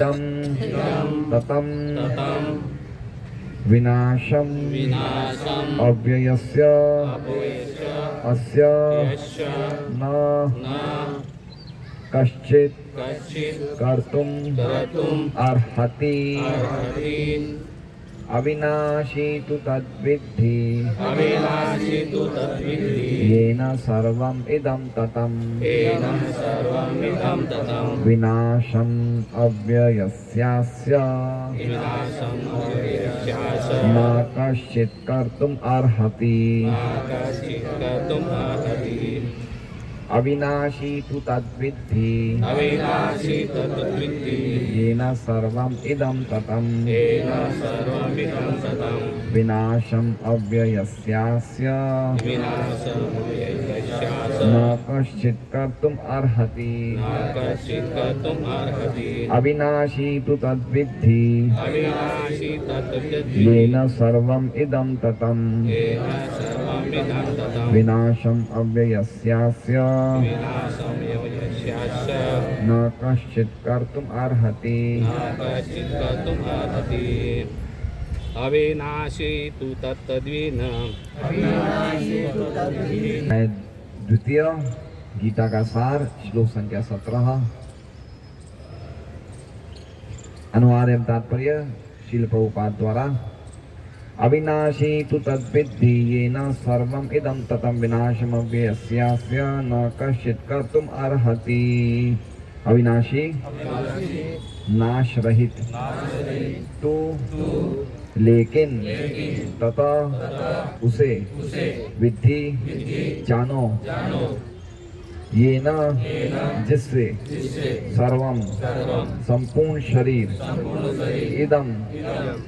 इदं ततं विनाशम अव्ययस्य अस्य न कश्चित् कर्तुम् अर्हति अविनाशी तु तद्विद्धि येन सर्वम् इदं ततं विनाशम् अव्ययस्यास्य न कश्चित् कर्तुम् अर्हति अविनाशी तु तद्विद्धि येन सर्वम् इदं ततं विनाशम् अव्ययस्यास्य न कश्चित् कर्तुम् अर्हति अविनाशी तु तद्विद्धि येन सर्वम् इदं ततं विनाशम् अव्ययस्यास्य न कश्चित् कर्तुम् अर्हति अविनाशी तु तत्तद्विन। द्वितीय गीता का सार श्लोक संख्या 17। अनुवाद एवं तात्पर्य श्रील प्रभुपाद द्वारा। अविनाशी तु तद्विद्धि येन सर्वम् इदं ततं विनाशम् अव्ययस्यास्य न कश्चित् कर्तुम् अर्हति। अविनाशी नाश रहित तो लेकिन तथा उसे विद्धि जानो ये न जिससे सर्वम संपूर्ण शरीर इदम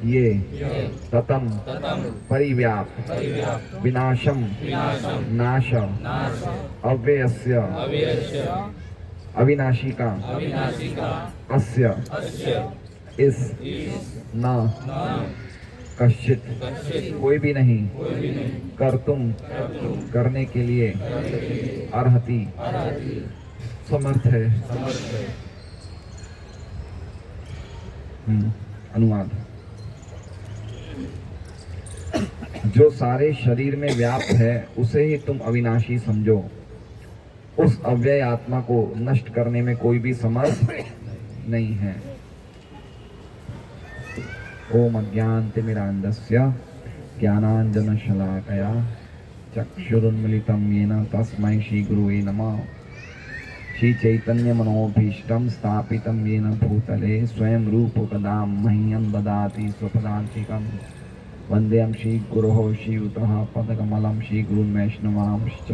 ये ततम परिव्याप्त विनाशम नाश अव्ययस्य अविनाशी का अस्य इस न कश्चित कोई भी नहीं कर्तुम करने के लिए अर्हति समर्थ है। अनुवाद। जो सारे शरीर में व्याप्त है उसे ही तुम अविनाशी समझो। उस अव्यय आत्मा को नष्ट करने में कोई भी समर्थ नहीं है। ओम अज्ञानतिमिरान्धस्य ज्ञानाञ्जनशलाकया चक्षुरुन्मीलितं येन तस्मै श्रीगुरुवे नमः। श्रीचैतन्यमनोभीष्टं स्थापितं येन भूतले स्वयं रूपकदा मह्यं ददाति स्वपदान्तिकं। वन्देऽहं श्रीगुरोः श्रीयुतः पदकमलं श्रीगुरुन् वैष्णवांश्च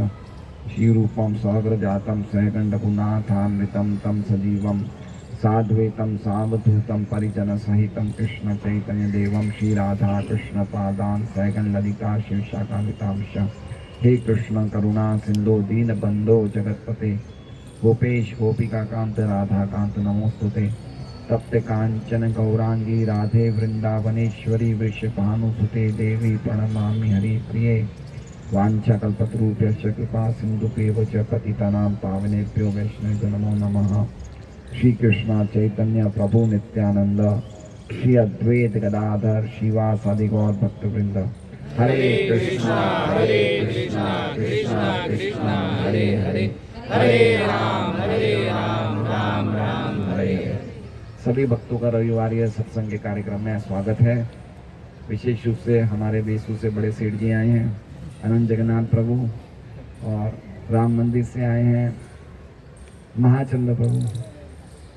श्रीरूपं सहग्रजातं सहगण्डपुनाथामृतं तं सजीवं साद्वैतं सावधूतं परिजनसहितं कृष्ण चैतन्यदेवं श्रीराधा कृष्णपादान् सहगणललिता शिवशाखान्वितांश्च। हे कृष्ण करुणा सिन्धो दीनबन्धो जगत्पते गोपेश गोपिकान्त राधाकान्त नमोस्तुते। तप्त कांचन गौरांगी राधे वृंदावनेश्वरी वृषभानुसुते देवी प्रणमामि हरिप्रिये। वाञ्छाकल्पतरुभ्यश्च कृपा सिन्धुभ्येव च पतितानां पावनेभ्यो वैष्णवेभ्यो नमो नमः। श्री कृष्ण चैतन्य प्रभु नित्यानंद श्री अद्वैत गदाधर शिवासादि गौर भक्तवृंद। हरे कृष्णा कृष्णा कृष्णा हरे हरे हरे राम राम राम हरे। सभी भक्तों का रविवार सत्संग के कार्यक्रम में स्वागत है। विशेष रूप से हमारे बेसू से बड़े सेठ जी आए हैं, अनंत जगन्नाथ प्रभु, और राम मंदिर से आए हैं महाचंद्र प्रभु।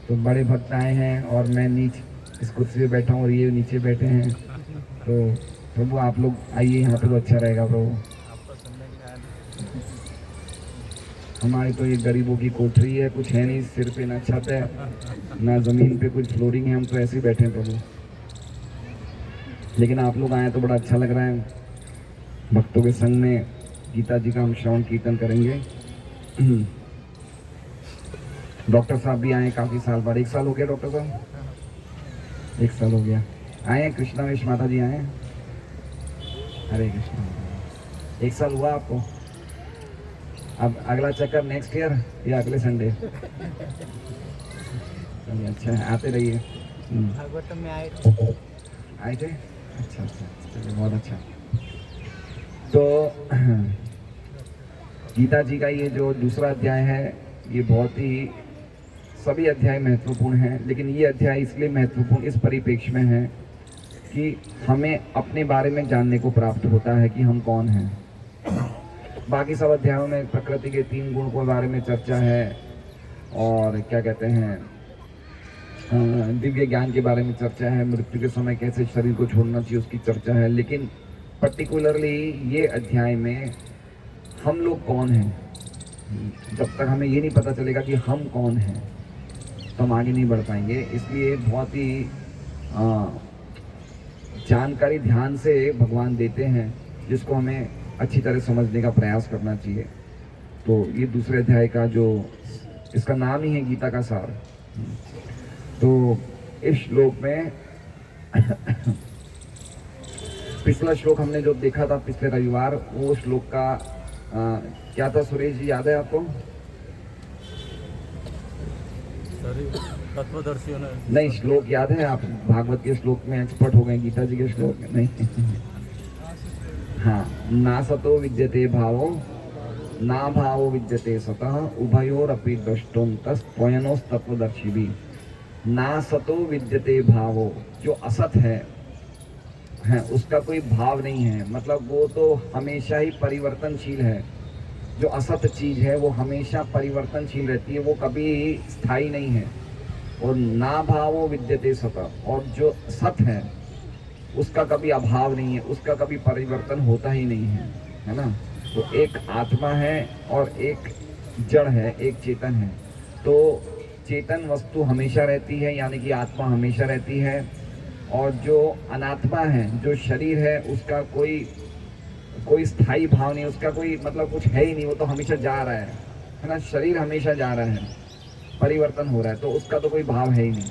तो बड़े भक्त आए हैं और मैं नीचे इस कुर्सी पे बैठा हूँ और ये नीचे बैठे हैं। तो प्रभु आप लोग आइए यहाँ पे तो अच्छा रहेगा प्रभु। हमारी तो ये गरीबों की कोठरी है, कुछ है नहीं, सिर पे ना छत है ना ज़मीन पे कुछ फ्लोरिंग है, हम तो ऐसे ही बैठे हैं प्रभु। लेकिन आप लोग आए तो बड़ा अच्छा लग रहा है। भक्तों के संग में गीता जी का हम श्रवण कीर्तन करेंगे। डॉक्टर साहब भी आए काफ़ी साल बाद। 1 साल हो गया डॉक्टर साहब, 1 साल हो गया आए। कृष्णावेश माता जी आए। हरे कृष्णा। 1 साल हुआ आपको। अब अगला चक्कर नेक्स्ट ईयर या अगले संडे। चलिए अच्छा है, आते रहिए। भागवतम में आए थे। आए थे? अच्छा अच्छा, चलिए बहुत अच्छा। तो गीता जी का ये जो दूसरा अध्याय है, ये बहुत ही, सभी अध्याय महत्वपूर्ण हैं, लेकिन ये अध्याय इसलिए महत्वपूर्ण इस परिप्रेक्ष्य में है कि हमें अपने बारे में जानने को प्राप्त होता है कि हम कौन हैं। बाकी सब अध्यायों में प्रकृति के 3 गुण के बारे में चर्चा है, और क्या कहते हैं, दिव्य ज्ञान के बारे में चर्चा है, मृत्यु के समय कैसे शरीर को छोड़ना चाहिए उसकी चर्चा है, लेकिन पर्टिकुलरली ये अध्याय में हम लोग कौन हैं, जब तक हमें ये नहीं पता चलेगा कि हम कौन हैं तो हम आगे नहीं बढ़ पाएंगे। इसलिए बहुत ही जानकारी ध्यान से भगवान देते हैं, जिसको हमें अच्छी तरह समझने का प्रयास करना चाहिए। तो ये दूसरे अध्याय का जो, इसका नाम ही है गीता का सार। तो इस श्लोक में पिछला श्लोक हमने जो देखा था पिछले रविवार, वो श्लोक का क्या था सुरेश जी, याद है आपको? तत्वदर्शियों ने नहीं, श्लोक याद है? आप भागवत के श्लोक में एक्सपर्ट हो गए, गीता जी के श्लोक में नहीं? हाँ, ना सतो विद्यते भावो ना भावो विद्यते सतः उभयोरपि द्रष्टुम तस्त्वयनोस तत्वदर्शी भी। ना सतो विद्यते भावो, जो असत है उसका कोई भाव नहीं है, मतलब वो तो हमेशा ही परिवर्तनशील है। जो असत चीज है वो हमेशा परिवर्तनशील रहती है, वो कभी स्थायी नहीं है। और ना भावो विद्यते सतः, और जो सत है उसका कभी अभाव नहीं है, उसका कभी परिवर्तन होता ही नहीं है ना। तो एक आत्मा है और एक जड़ है, एक चेतन है। तो चेतन वस्तु हमेशा रहती है, यानी कि आत्मा हमेशा रहती है, और जो अनात्मा है, जो शरीर है, उसका कोई स्थायी भाव नहीं, उसका कोई मतलब कुछ है ही नहीं, वो तो हमेशा जा रहा है ना। शरीर हमेशा जा रहा है, परिवर्तन हो रहा है, तो उसका तो कोई भाव है ही नहीं।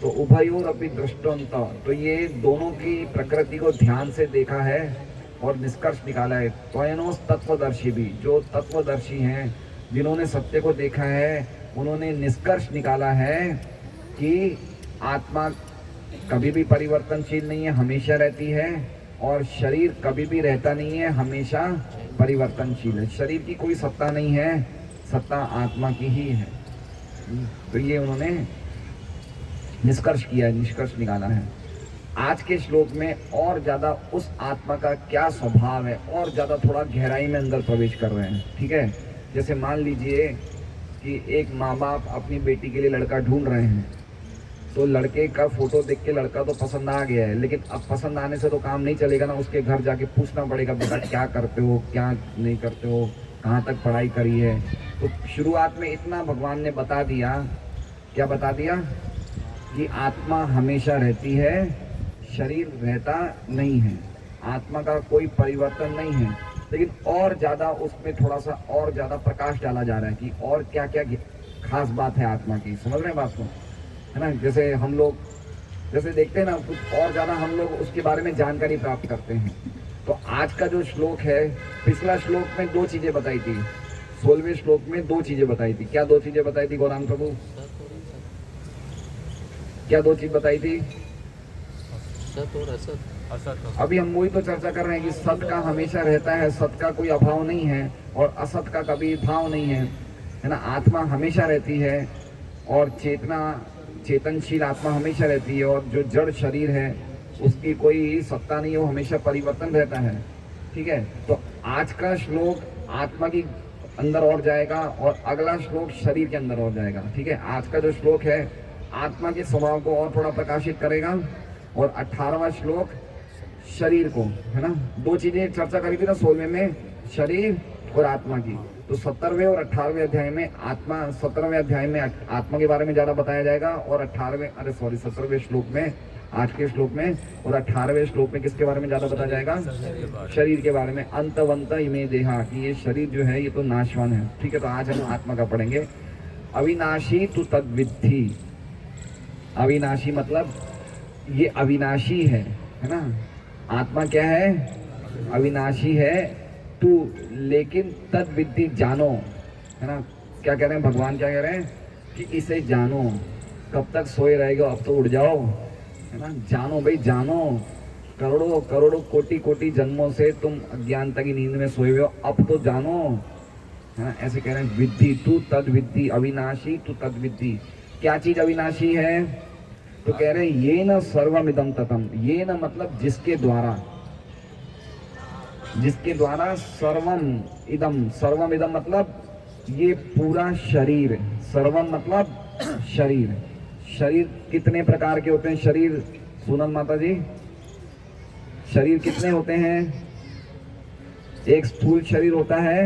तो उभयोर अपनी दृष्टांत, तो ये दोनों की प्रकृति को ध्यान से देखा है और निष्कर्ष निकाला है। त्वयनोस तत्वदर्शी भी, जो तत्वदर्शी हैं, जिन्होंने सत्य को देखा है, उन्होंने निष्कर्ष निकाला है कि आत्मा कभी भी परिवर्तनशील नहीं है, हमेशा रहती है, और शरीर कभी भी रहता नहीं है, हमेशा परिवर्तनशील है। शरीर की कोई सत्ता नहीं है, सत्ता आत्मा की ही है। तो ये उन्होंने निष्कर्ष किया है, निष्कर्ष निकाला है। आज के श्लोक में और ज्यादा उस आत्मा का क्या स्वभाव है, और ज्यादा थोड़ा गहराई में अंदर प्रवेश कर रहे हैं। ठीक है, जैसे मान लीजिए कि एक माँ बाप अपनी बेटी के लिए लड़का ढूंढ रहे हैं, तो लड़के का फोटो देख के लड़का तो पसंद आ गया है, लेकिन अब पसंद आने से तो काम नहीं चलेगा ना, उसके घर जाके पूछना पड़ेगा, बेटा क्या करते हो, क्या नहीं करते हो, कहाँ तक पढ़ाई करी है। तो शुरुआत में इतना भगवान ने बता दिया, क्या बता दिया, कि आत्मा हमेशा रहती है, शरीर रहता नहीं है, आत्मा का कोई परिवर्तन नहीं है। लेकिन और ज़्यादा उसमें थोड़ा सा और ज़्यादा प्रकाश डाला जा रहा है कि और क्या क्या खास बात है आत्मा की। समझ रहे हैं बात को, है ना। जैसे हम लोग जैसे देखते हैं ना, कुछ और ज़्यादा हम लोग उसके बारे में जानकारी प्राप्त करते हैं। तो आज का जो श्लोक है, पिछला श्लोक में 2 चीज़ें बताई थी, 16वें श्लोक में 2 चीज़ें बताई थी। क्या 2 चीज़ें बताई थी गौरांग प्रभु? क्या 2 चीज बताई थी? सत और असत। अभी हम वही तो चर्चा कर रहे हैं कि सत का हमेशा रहता है, सत का कोई अभाव नहीं है, और असत का कभी भाव नहीं है ना। आत्मा हमेशा रहती है, और चेतनशील आत्मा हमेशा रहती है, और जो जड़ शरीर है उसकी कोई सत्ता नहीं है, वो हमेशा परिवर्तन रहता है। ठीक है, तो आज का श्लोक आत्मा की अंदर और जाएगा, और अगला श्लोक शरीर के अंदर और जाएगा। ठीक है, आज का जो श्लोक है आत्मा के स्वभाव को और थोड़ा प्रकाशित करेगा, और 18वां श्लोक शरीर को, है ना। 2 चीजें चर्चा करी थी ना 16वें में, शरीर और आत्मा की। तो 17वें और 18वें अध्याय में आत्मा, 17वें अध्याय में आत्मा के बारे में ज्यादा बताया जाएगा, और 17वें श्लोक में, आज के श्लोक में, और 18वें श्लोक में किसके बारे में ज्यादा बताया जाएगा? शरीर के बारे में। अंतवंत इमे देहा, कि ये शरीर जो है ये तो नाशवान है। ठीक है, तो आज हम आत्मा का पढ़ेंगे। अविनाशी तु तद्विद्धि, अविनाशी मतलब ये अविनाशी है ना। आत्मा क्या है? अविनाशी है, तू, लेकिन तद्विद्धि, जानो, है ना। क्या कह रहे हैं भगवान, क्या कह रहे हैं कि इसे जानो। कब तक सोए रहेगा, अब तो उठ जाओ, है ना। जानो भाई जानो, करोड़ों करोड़ों कोटि कोटि जन्मों से तुम अज्ञानता की नींद में सोए हुए हो, अब तो जानो, हाँ। ऐसे कह रहे हैं, विद्धि तू तद विद्धि अविनाशी तू तद विद्धि। क्या चीज अविनाशी है? तो कह रहे हैं ये न सर्वमिदम ततम, ये न मतलब जिसके द्वारा, जिसके द्वारा सर्वम इदम, सर्वम इदम मतलब ये पूरा शरीर, सर्वम मतलब शरीर। शरीर कितने प्रकार के होते हैं? शरीर पूनम माता जी, शरीर कितने होते हैं? एक स्थूल शरीर होता है,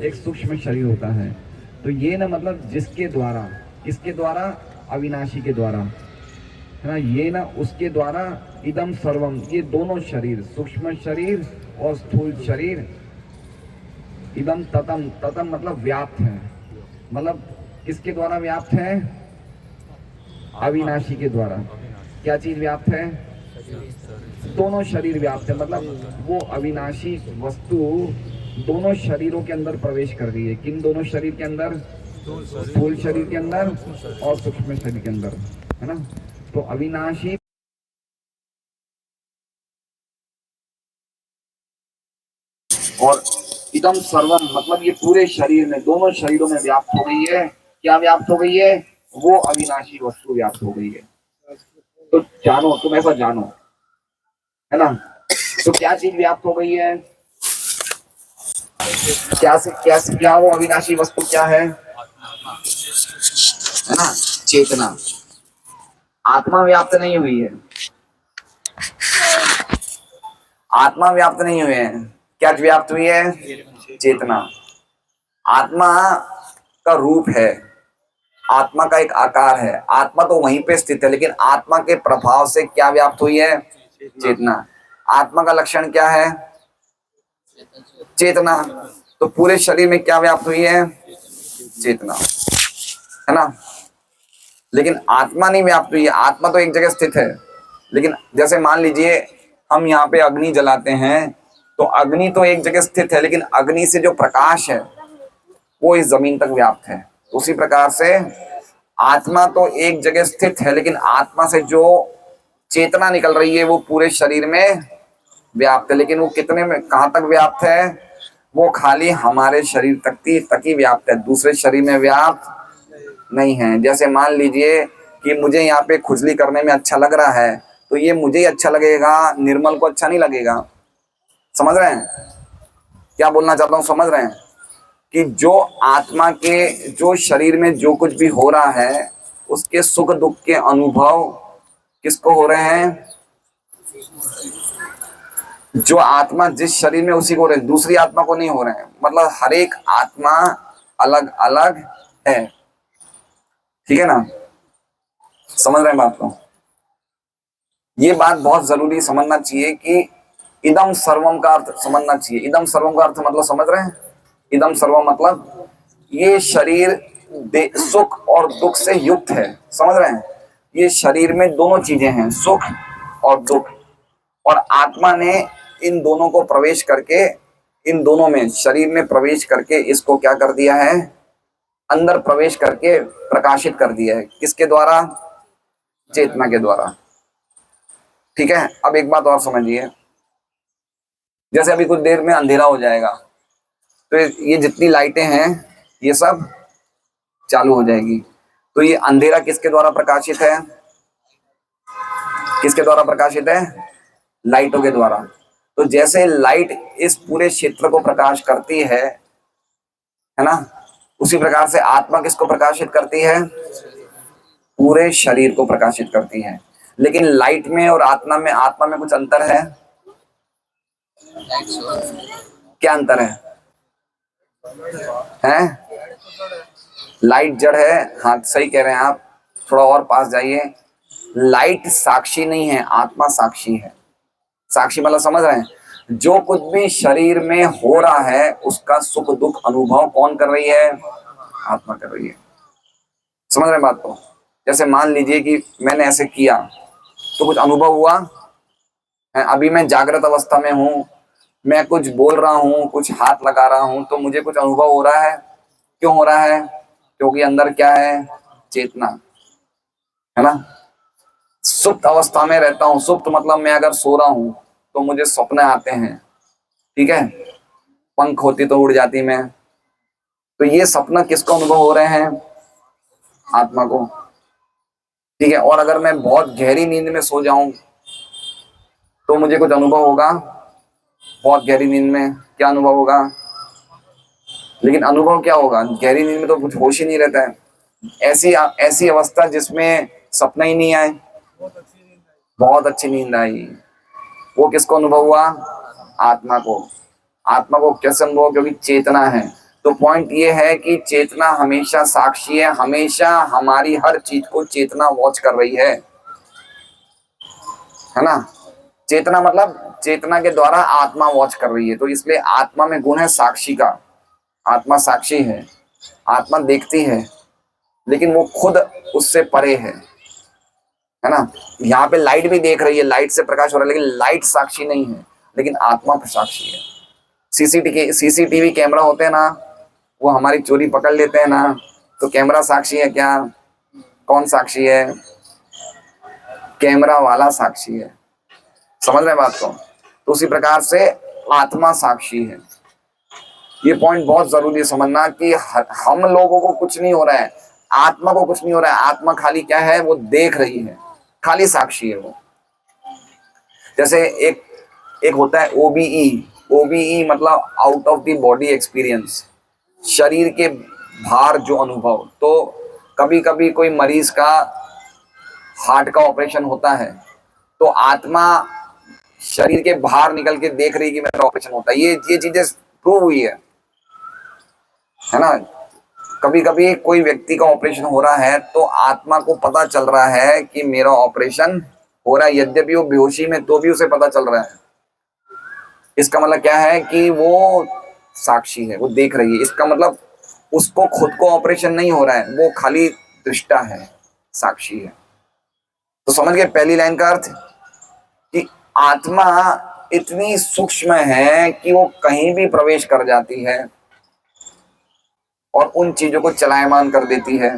एक सूक्ष्म शरीर होता है। तो ये ना मतलब जिसके द्वारा, किसके द्वारा? अविनाशी के द्वारा, है ना। ये ना उसके द्वारा, इदम सर्वम, ये दोनों शरीर, सूक्ष्म शरीर और स्थूल शरीर, इदम ततम, ततम मतलब व्याप्त है, मतलब किसके द्वारा व्याप्त है? अविनाशी के द्वारा। क्या चीज व्याप्त है? दोनों शरीर व्याप्त है, मतलब वो अविनाशी वस्तु दोनों शरीरों के अंदर प्रवेश कर रही है। किन दोनों शरीर के अंदर? स्थूल शरीर के अंदर और सूक्ष्म शरीर के अंदर, है ना। तो अविनाशी और इदम सर्वम मतलब ये पूरे शरीर में, दोनों शरीरों में व्याप्त हो गई है। क्या व्याप्त हो गई है? वो अविनाशी वस्तु व्याप्त हो गई है। तो जानो, तुम ऐसा जानो, है ना। तो क्या चीज व्याप्त हो गई है? क्या से क्या से क्या वो अविनाशी वस्तु क्या है ना? चेतना। आत्मा व्याप्त नहीं हुई है, आत्मा व्याप्त नहीं हुए हैं। क्या व्याप्त हुई है? चेतना। आत्मा का रूप है, आत्मा का एक आकार है, आत्मा तो वहीं पे स्थित है, लेकिन आत्मा के प्रभाव से क्या व्याप्त हुई है? चेतना। आत्मा का लक्षण क्या है? चेतना। तो पूरे शरीर में क्या व्याप्त हुई है? चेतना, है ना। लेकिन आत्मा नहीं व्याप्त हुई है, आत्मा तो एक जगह स्थित है। लेकिन जैसे मान लीजिए हम यहाँ पे अग्नि जलाते हैं, तो अग्नि तो एक जगह स्थित है, लेकिन अग्नि से जो प्रकाश है वो इस जमीन तक व्याप्त है। उसी प्रकार से आत्मा तो एक जगह स्थित है, लेकिन आत्मा से जो चेतना निकल रही है वो पूरे शरीर में व्याप्त है। लेकिन वो कितने में, कहाँ तक व्याप्त है? वो खाली हमारे शरीर तक ही व्याप्त है, दूसरे शरीर में व्याप्त नहीं है। जैसे मान लीजिए कि मुझे यहाँ पे खुजली करने में अच्छा लग रहा है, तो ये मुझे ही अच्छा लगेगा, निर्मल को अच्छा नहीं लगेगा। समझ रहे हैं क्या बोलना चाहता हूँ? समझ रहे हैं कि जो आत्मा के, जो शरीर में जो कुछ भी हो रहा है, उसके सुख दुख के अनुभव किसको हो रहे हैं? जो आत्मा जिस शरीर में, उसी को हो रहे हैं, दूसरी आत्मा को नहीं हो रहे हैं। मतलब हर एक आत्मा अलग अलग है, ठीक है ना। समझ रहे हैं बात को? ये बात बहुत जरूरी समझना चाहिए कि इदम सर्वम का अर्थ समझना चाहिए। इदम सर्वम का अर्थ मतलब समझ रहे हैं? इदम सर्वम मतलब ये शरीर सुख और दुख से युक्त है। समझ रहे हैं? ये शरीर में दोनों चीजें हैं, सुख और दुख, और आत्मा ने इन दोनों को प्रवेश करके, इन दोनों में शरीर में प्रवेश करके इसको क्या कर दिया है? अंदर प्रवेश करके प्रकाशित कर दिया है। किसके द्वारा? चेतना के द्वारा। ठीक है। अब एक बात और समझिए, जैसे अभी कुछ देर में अंधेरा हो जाएगा, तो ये जितनी लाइटें हैं ये सब चालू हो जाएगी। तो ये अंधेरा किसके द्वारा प्रकाशित है? किसके द्वारा प्रकाशित है? लाइटों के द्वारा। तो जैसे लाइट इस पूरे क्षेत्र को प्रकाश करती है ना, उसी प्रकार से आत्मा किसको प्रकाशित करती है? पूरे शरीर को प्रकाशित करती है। लेकिन लाइट में और आत्मा में कुछ अंतर है। क्या अंतर है? हैं? लाइट जड़ है, हाँ सही कह रहे हैं आप, थोड़ा और पास जाइए। लाइट साक्षी नहीं है, आत्मा साक्षी है। साक्षी मतलब समझ रहे हैं? जो कुछ भी शरीर में हो रहा है उसका सुख दुख अनुभव कौन कर रही है? आत्मा कर रही है। समझ रहे हैं बात को? जैसे मान लीजिए कि मैंने ऐसे किया तो कुछ अनुभव हुआ है, अभी मैं जागृत अवस्था में हूं, मैं कुछ बोल रहा हूं, कुछ हाथ लगा रहा हूं, तो मुझे कुछ अनुभव हो रहा है। क्यों हो रहा है? क्योंकि अंदर क्या है? चेतना। है ना। सुप्त अवस्था में रहता हूँ, सुप्त मतलब मैं अगर सो रहा हूं तो मुझे सपने आते हैं, ठीक है, पंख होती तो उड़ जाती मैं। तो ये सपना किसको अनुभव हो रहे हैं? आत्मा को, ठीक है। और अगर मैं बहुत गहरी नींद में सो जाऊं तो मुझे कुछ अनुभव होगा, बहुत गहरी नींद में क्या अनुभव होगा? लेकिन अनुभव क्या होगा? गहरी नींद में तो कुछ होश ही नहीं रहता है। ऐसी ऐसी अवस्था जिसमें सपना ही नहीं आए, बहुत अच्छी नींद आई, वो किसको अनुभव हुआ? आत्मा को। आत्मा को कैसे अनुभव? क्योंकि चेतना है। तो पॉइंट ये है कि चेतना हमेशा साक्षी है, हमेशा हमारी हर चीज को चेतना वॉच कर रही है ना। चेतना मतलब चेतना के द्वारा आत्मा वॉच कर रही है। तो इसलिए आत्मा में गुण है साक्षी का। आत्मा साक्षी है, आत्मा देखती है, लेकिन वो खुद उससे परे है ना। यहाँ पे लाइट भी देख रही है, लाइट से प्रकाश हो रहा है, लेकिन लाइट साक्षी नहीं है, लेकिन आत्मा साक्षी है। सीसीटीवी कैमरा होते हैं ना, वो हमारी चोरी पकड़ लेते हैं ना, तो कैमरा साक्षी है क्या? कौन साक्षी है? कैमरा वाला साक्षी है। समझ रहे बात को? तो उसी प्रकार से आत्मा साक्षी है। ये पॉइंट बहुत जरूरी है समझना कि हम लोगों को कुछ नहीं हो रहा है, आत्मा को कुछ नहीं हो रहा है। आत्मा खाली क्या है? वो देख रही है, खाली साक्षी है वो। जैसे एक एक होता है ओबीई। ओबीई मतलब out of the body experience, शरीर के बाहर जो अनुभव। तो कभी कभी कोई मरीज का हार्ट का ऑपरेशन होता है, तो आत्मा शरीर के बाहर निकल के देख रही है कि मेरा ऑपरेशन होता है। ये चीजें प्रूव हुई है ना। कभी कभी कोई व्यक्ति का ऑपरेशन हो रहा है तो आत्मा को पता चल रहा है कि मेरा ऑपरेशन हो रहा है, यद्यपि वो बेहोशी में तो भी उसे पता चल रहा है। इसका मतलब क्या है? कि वो साक्षी है, वो देख रही है। इसका मतलब उसको खुद को ऑपरेशन नहीं हो रहा है, वो खाली दृष्टा है, साक्षी है। तो समझ गए पहली लाइन का अर्थ कि आत्मा इतनी सूक्ष्म है कि वो कहीं भी प्रवेश कर जाती है और उन चीजों को चलायमान कर देती है,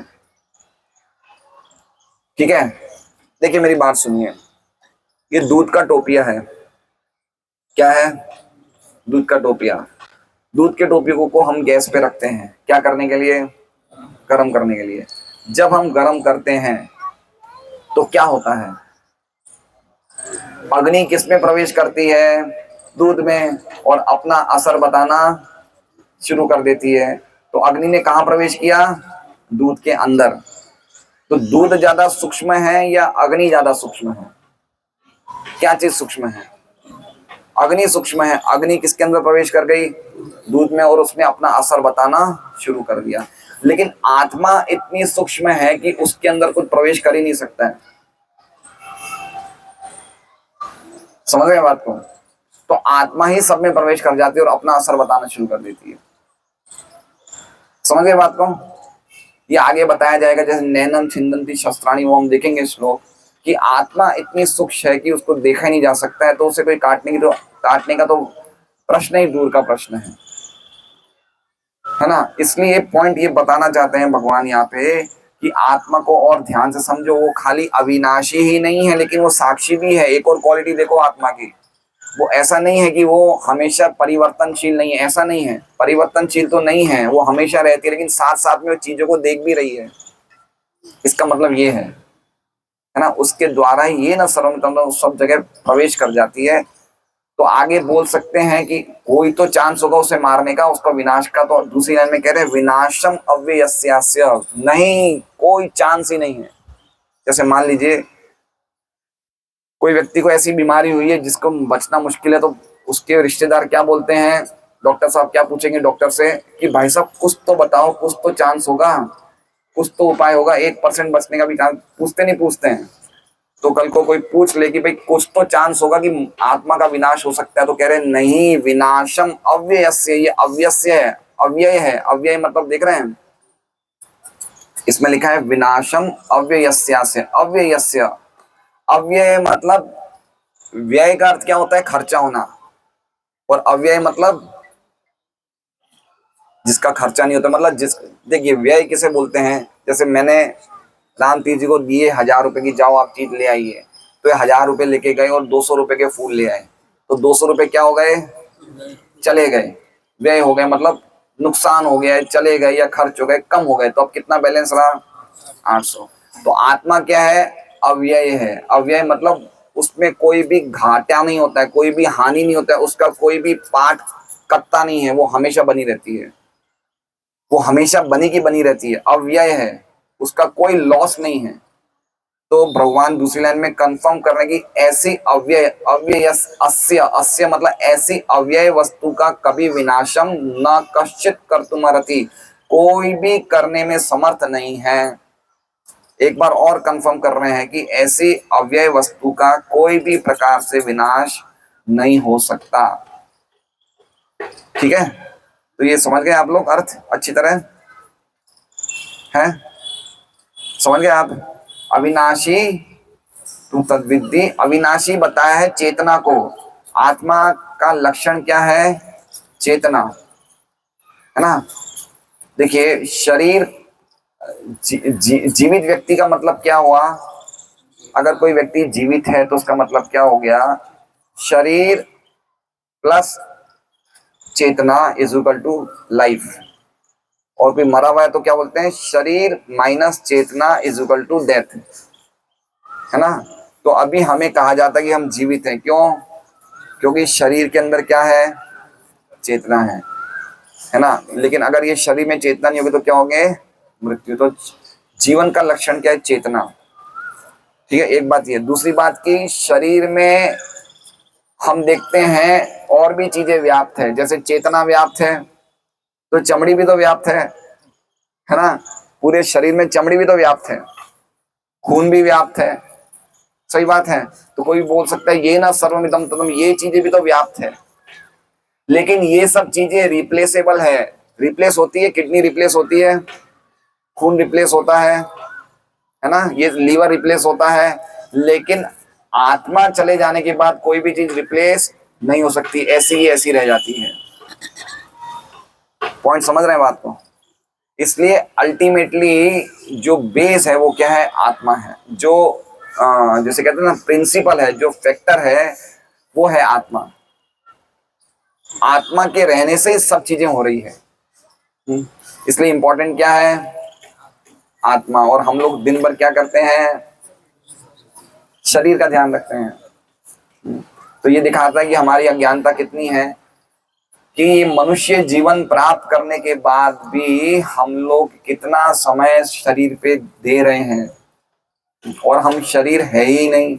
ठीक है। देखिए मेरी बात सुनिए, ये दूध का टोपिया है। क्या है? दूध का टोपिया। दूध के टोपियों को हम गैस पे रखते हैं, क्या करने के लिए? गर्म करने के लिए। जब हम गर्म करते हैं तो क्या होता है? अग्नि किस में प्रवेश करती है? दूध में, और अपना असर बताना शुरू कर देती है। तो अग्नि ने कहाँ प्रवेश किया? दूध के अंदर। तो दूध ज्यादा सूक्ष्म है या अग्नि ज्यादा सूक्ष्म है? क्या चीज सूक्ष्म है? अग्नि सूक्ष्म है। अग्नि किसके अंदर प्रवेश कर गई? दूध में, और उसने अपना असर बताना शुरू कर दिया। लेकिन आत्मा इतनी सूक्ष्म है कि उसके अंदर कुछ प्रवेश कर ही नहीं सकता है। समझ रहे हैं बात को? तो आत्मा ही सब में प्रवेश कर जाती है और अपना असर बताना शुरू कर देती है। समझ गए बात को? ये आगे बताया जाएगा, जैसे नैनम छिंदंती शस्त्राणी, वो हम देखेंगे श्लोक, कि आत्मा इतनी सूक्ष्म है कि उसको देखा ही नहीं जा सकता है। तो उसे कोई काटने का तो प्रश्न ही दूर का प्रश्न है ना। इसलिए पॉइंट ये बताना चाहते हैं भगवान यहाँ पे कि आत्मा को और ध्यान से समझो। वो खाली अविनाशी ही नहीं है, लेकिन वो साक्षी भी है। एक और क्वालिटी देखो आत्मा की, वो ऐसा नहीं है कि वो हमेशा परिवर्तनशील नहीं है, ऐसा नहीं है। परिवर्तनशील तो नहीं है, वो हमेशा रहती है, लेकिन साथ साथ में वो चीजों को देख भी रही है। इसका मतलब ये है ना, उसके द्वारा ही ये ना सर्वतंत्र सब जगह प्रवेश कर जाती है। तो आगे बोल सकते हैं कि कोई तो चांस होगा उसे मारने का, उसका विनाश का। तो दूसरी लाइन में कह रहे हैं विनाशम अव्ययस्यास्य, नहीं, कोई चांस ही नहीं है। जैसे मान लीजिए कोई व्यक्ति को ऐसी बीमारी हुई है जिसको बचना मुश्किल है, तो उसके रिश्तेदार क्या बोलते हैं? डॉक्टर साहब क्या पूछेंगे डॉक्टर से कि भाई साहब कुछ तो बताओ, कुछ तो चांस होगा, कुछ तो उपाय होगा, 1% बचने का भी चांस। पूछते नहीं पूछते हैं? तो कल को कोई पूछ ले कि भाई कुछ तो चांस होगा कि आत्मा का विनाश हो सकता है, तो कह रहे नहीं, विनाशम अव्ययस्य, ये अव्यस्य है, अव्यय है। अव्यय मतलब देख रहे हैं, इसमें लिखा है विनाशम अव्ययस्यास्य, अव्ययस्य। अव्यय मतलब व्यय का अर्थ क्या होता है? खर्चा होना। और अव्यय मतलब जिसका खर्चा नहीं होता, मतलब देखिए व्यय किसे बोलते हैं? जैसे मैंने राम तीर्थ जी को दिए 1000 रुपए की, जाओ आप चीज ले आइए, तो ये 1000 रुपए लेके गए और 200 रुपए के फूल ले आए, तो 200 रुपए क्या हो गए, चले गए, व्यय हो गए, मतलब नुकसान हो गया, चले गए या खर्च हो गए, कम हो गए, तो अब कितना बैलेंस रहा, 800। तो आत्मा क्या है, अव्यय है। अव्यय मतलब उसमें कोई भी घाटा नहीं होता है, कोई भी हानि नहीं होता है, उसका कोई भी पार्ट कटता नहीं है, वो हमेशा बनी रहती है, वो हमेशा बनी की बनी रहती है, अव्यय है, उसका कोई लॉस नहीं है। तो भगवान दूसरी लाइन में कंफर्म कर रहे हैं कि ऐसी अव्यय, अव्यय अस्य, अस्य मतलब ऐसी अव्यय वस्तु का कभी विनाशम न कश्चित कर्तुमर्हति, कोई भी करने में समर्थ नहीं है। एक बार और कंफर्म कर रहे हैं कि ऐसी अव्यय वस्तु का कोई भी प्रकार से विनाश नहीं हो सकता। ठीक है, तो ये समझ गए आप लोग अर्थ अच्छी तरह है, समझ गए आप। अविनाशी तू तद्विद्धि, अविनाशी बताया है चेतना को। आत्मा का लक्षण क्या है, चेतना, है ना। देखिए शरीर जीवित व्यक्ति का मतलब क्या हुआ, अगर कोई व्यक्ति जीवित है तो उसका मतलब क्या हो गया, शरीर प्लस चेतना इज इक्वल टू लाइफ। और कोई मरा हुआ है तो क्या बोलते हैं, शरीर माइनस चेतना इज इक्वल टू डेथ, है ना। तो अभी हमें कहा जाता है कि हम जीवित हैं, क्यों, क्योंकि शरीर के अंदर क्या है, चेतना है ना। लेकिन अगर ये शरीर में चेतना नहीं होगी तो क्या होंगे, मृत्यु। तो जीवन का लक्षण क्या है, चेतना। ठीक है, एक बात ये। दूसरी बात की शरीर में हम देखते हैं और भी चीजें व्याप्त है, जैसे चेतना व्याप्त है तो चमड़ी भी तो व्याप्त है ना। पूरे शरीर में चमड़ी भी तो व्याप्त है, खून भी व्याप्त है, सही बात है। तो कोई बोल सकता है ये ना सर्वमिदं तदम, ये चीजें भी तो व्याप्त है, लेकिन ये सब चीजें रिप्लेसेबल है, रिप्लेस होती है, किडनी रिप्लेस होती है, खून रिप्लेस होता है ना, ये लीवर रिप्लेस होता है, लेकिन आत्मा चले जाने के बाद कोई भी चीज रिप्लेस नहीं हो सकती, ऐसी ही ऐसी रह जाती है। पॉइंट समझ रहे हैं बात को। इसलिए अल्टीमेटली जो बेस है वो क्या है, आत्मा है। जो जैसे कहते हैं ना प्रिंसिपल है, जो फैक्टर है वो है आत्मा। आत्मा के रहने से सब चीजें हो रही है, इसलिए इंपॉर्टेंट क्या है, आत्मा। और हम लोग दिन भर क्या करते हैं, शरीर का ध्यान रखते हैं। तो ये दिखाता है कि हमारी अज्ञानता कितनी है कि मनुष्य जीवन प्राप्त करने के बाद भी हम लोग कितना समय शरीर पे दे रहे हैं, और हम शरीर है ही नहीं,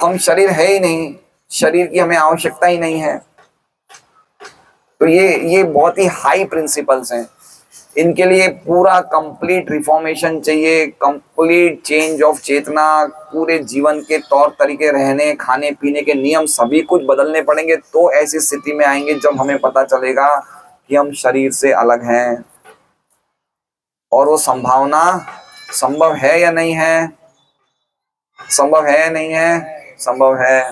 हम शरीर है ही नहीं, शरीर की हमें आवश्यकता ही नहीं है। तो ये बहुत ही हाई प्रिंसिपल्स हैं, इनके लिए पूरा कंप्लीट रिफॉर्मेशन चाहिए, कंप्लीट चेंज ऑफ चेतना, पूरे जीवन के तौर तरीके, रहने खाने पीने के नियम सभी कुछ बदलने पड़ेंगे। तो ऐसी स्थिति में आएंगे जब हमें पता चलेगा कि हम शरीर से अलग हैं। और वो संभावना संभव है या नहीं है, संभव है या नहीं है, संभव है।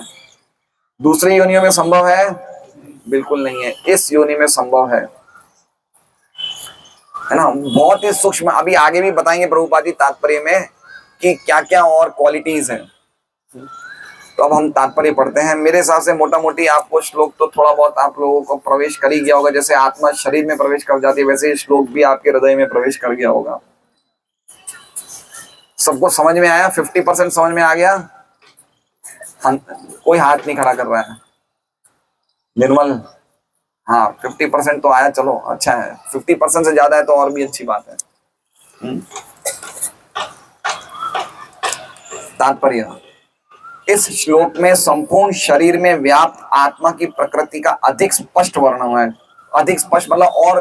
दूसरी योनियों में संभव है, बिल्कुल नहीं है, इस योनि में संभव है ना। बहुत ही सूक्ष्म, अभी आगे भी बताएंगे प्रभुपाद जी तात्पर्य में कि क्या क्या और क्वालिटीज हैं। तो अब हम तात्पर्य पढ़ते हैं। मेरे हिसाब से मोटा मोटी आपको श्लोक तो थोड़ा बहुत आप लोगों को प्रवेश कर ही गया होगा, जैसे आत्मा शरीर में प्रवेश कर जाती है वैसे श्लोक भी आपके हृदय में प्रवेश कर गया होगा। सबको समझ में आया, 50% समझ में आ गया। कोई हाथ नहीं खड़ा कर रहा है, निर्मल, हाँ 50% तो आया, चलो अच्छा है। 50% से ज्यादा है तो और भी अच्छी बात है। तात्पर्य, इस श्लोक में संपूर्ण शरीर में व्याप्त आत्मा की प्रकृति का अधिक स्पष्ट वर्णन है। अधिक स्पष्ट मतलब और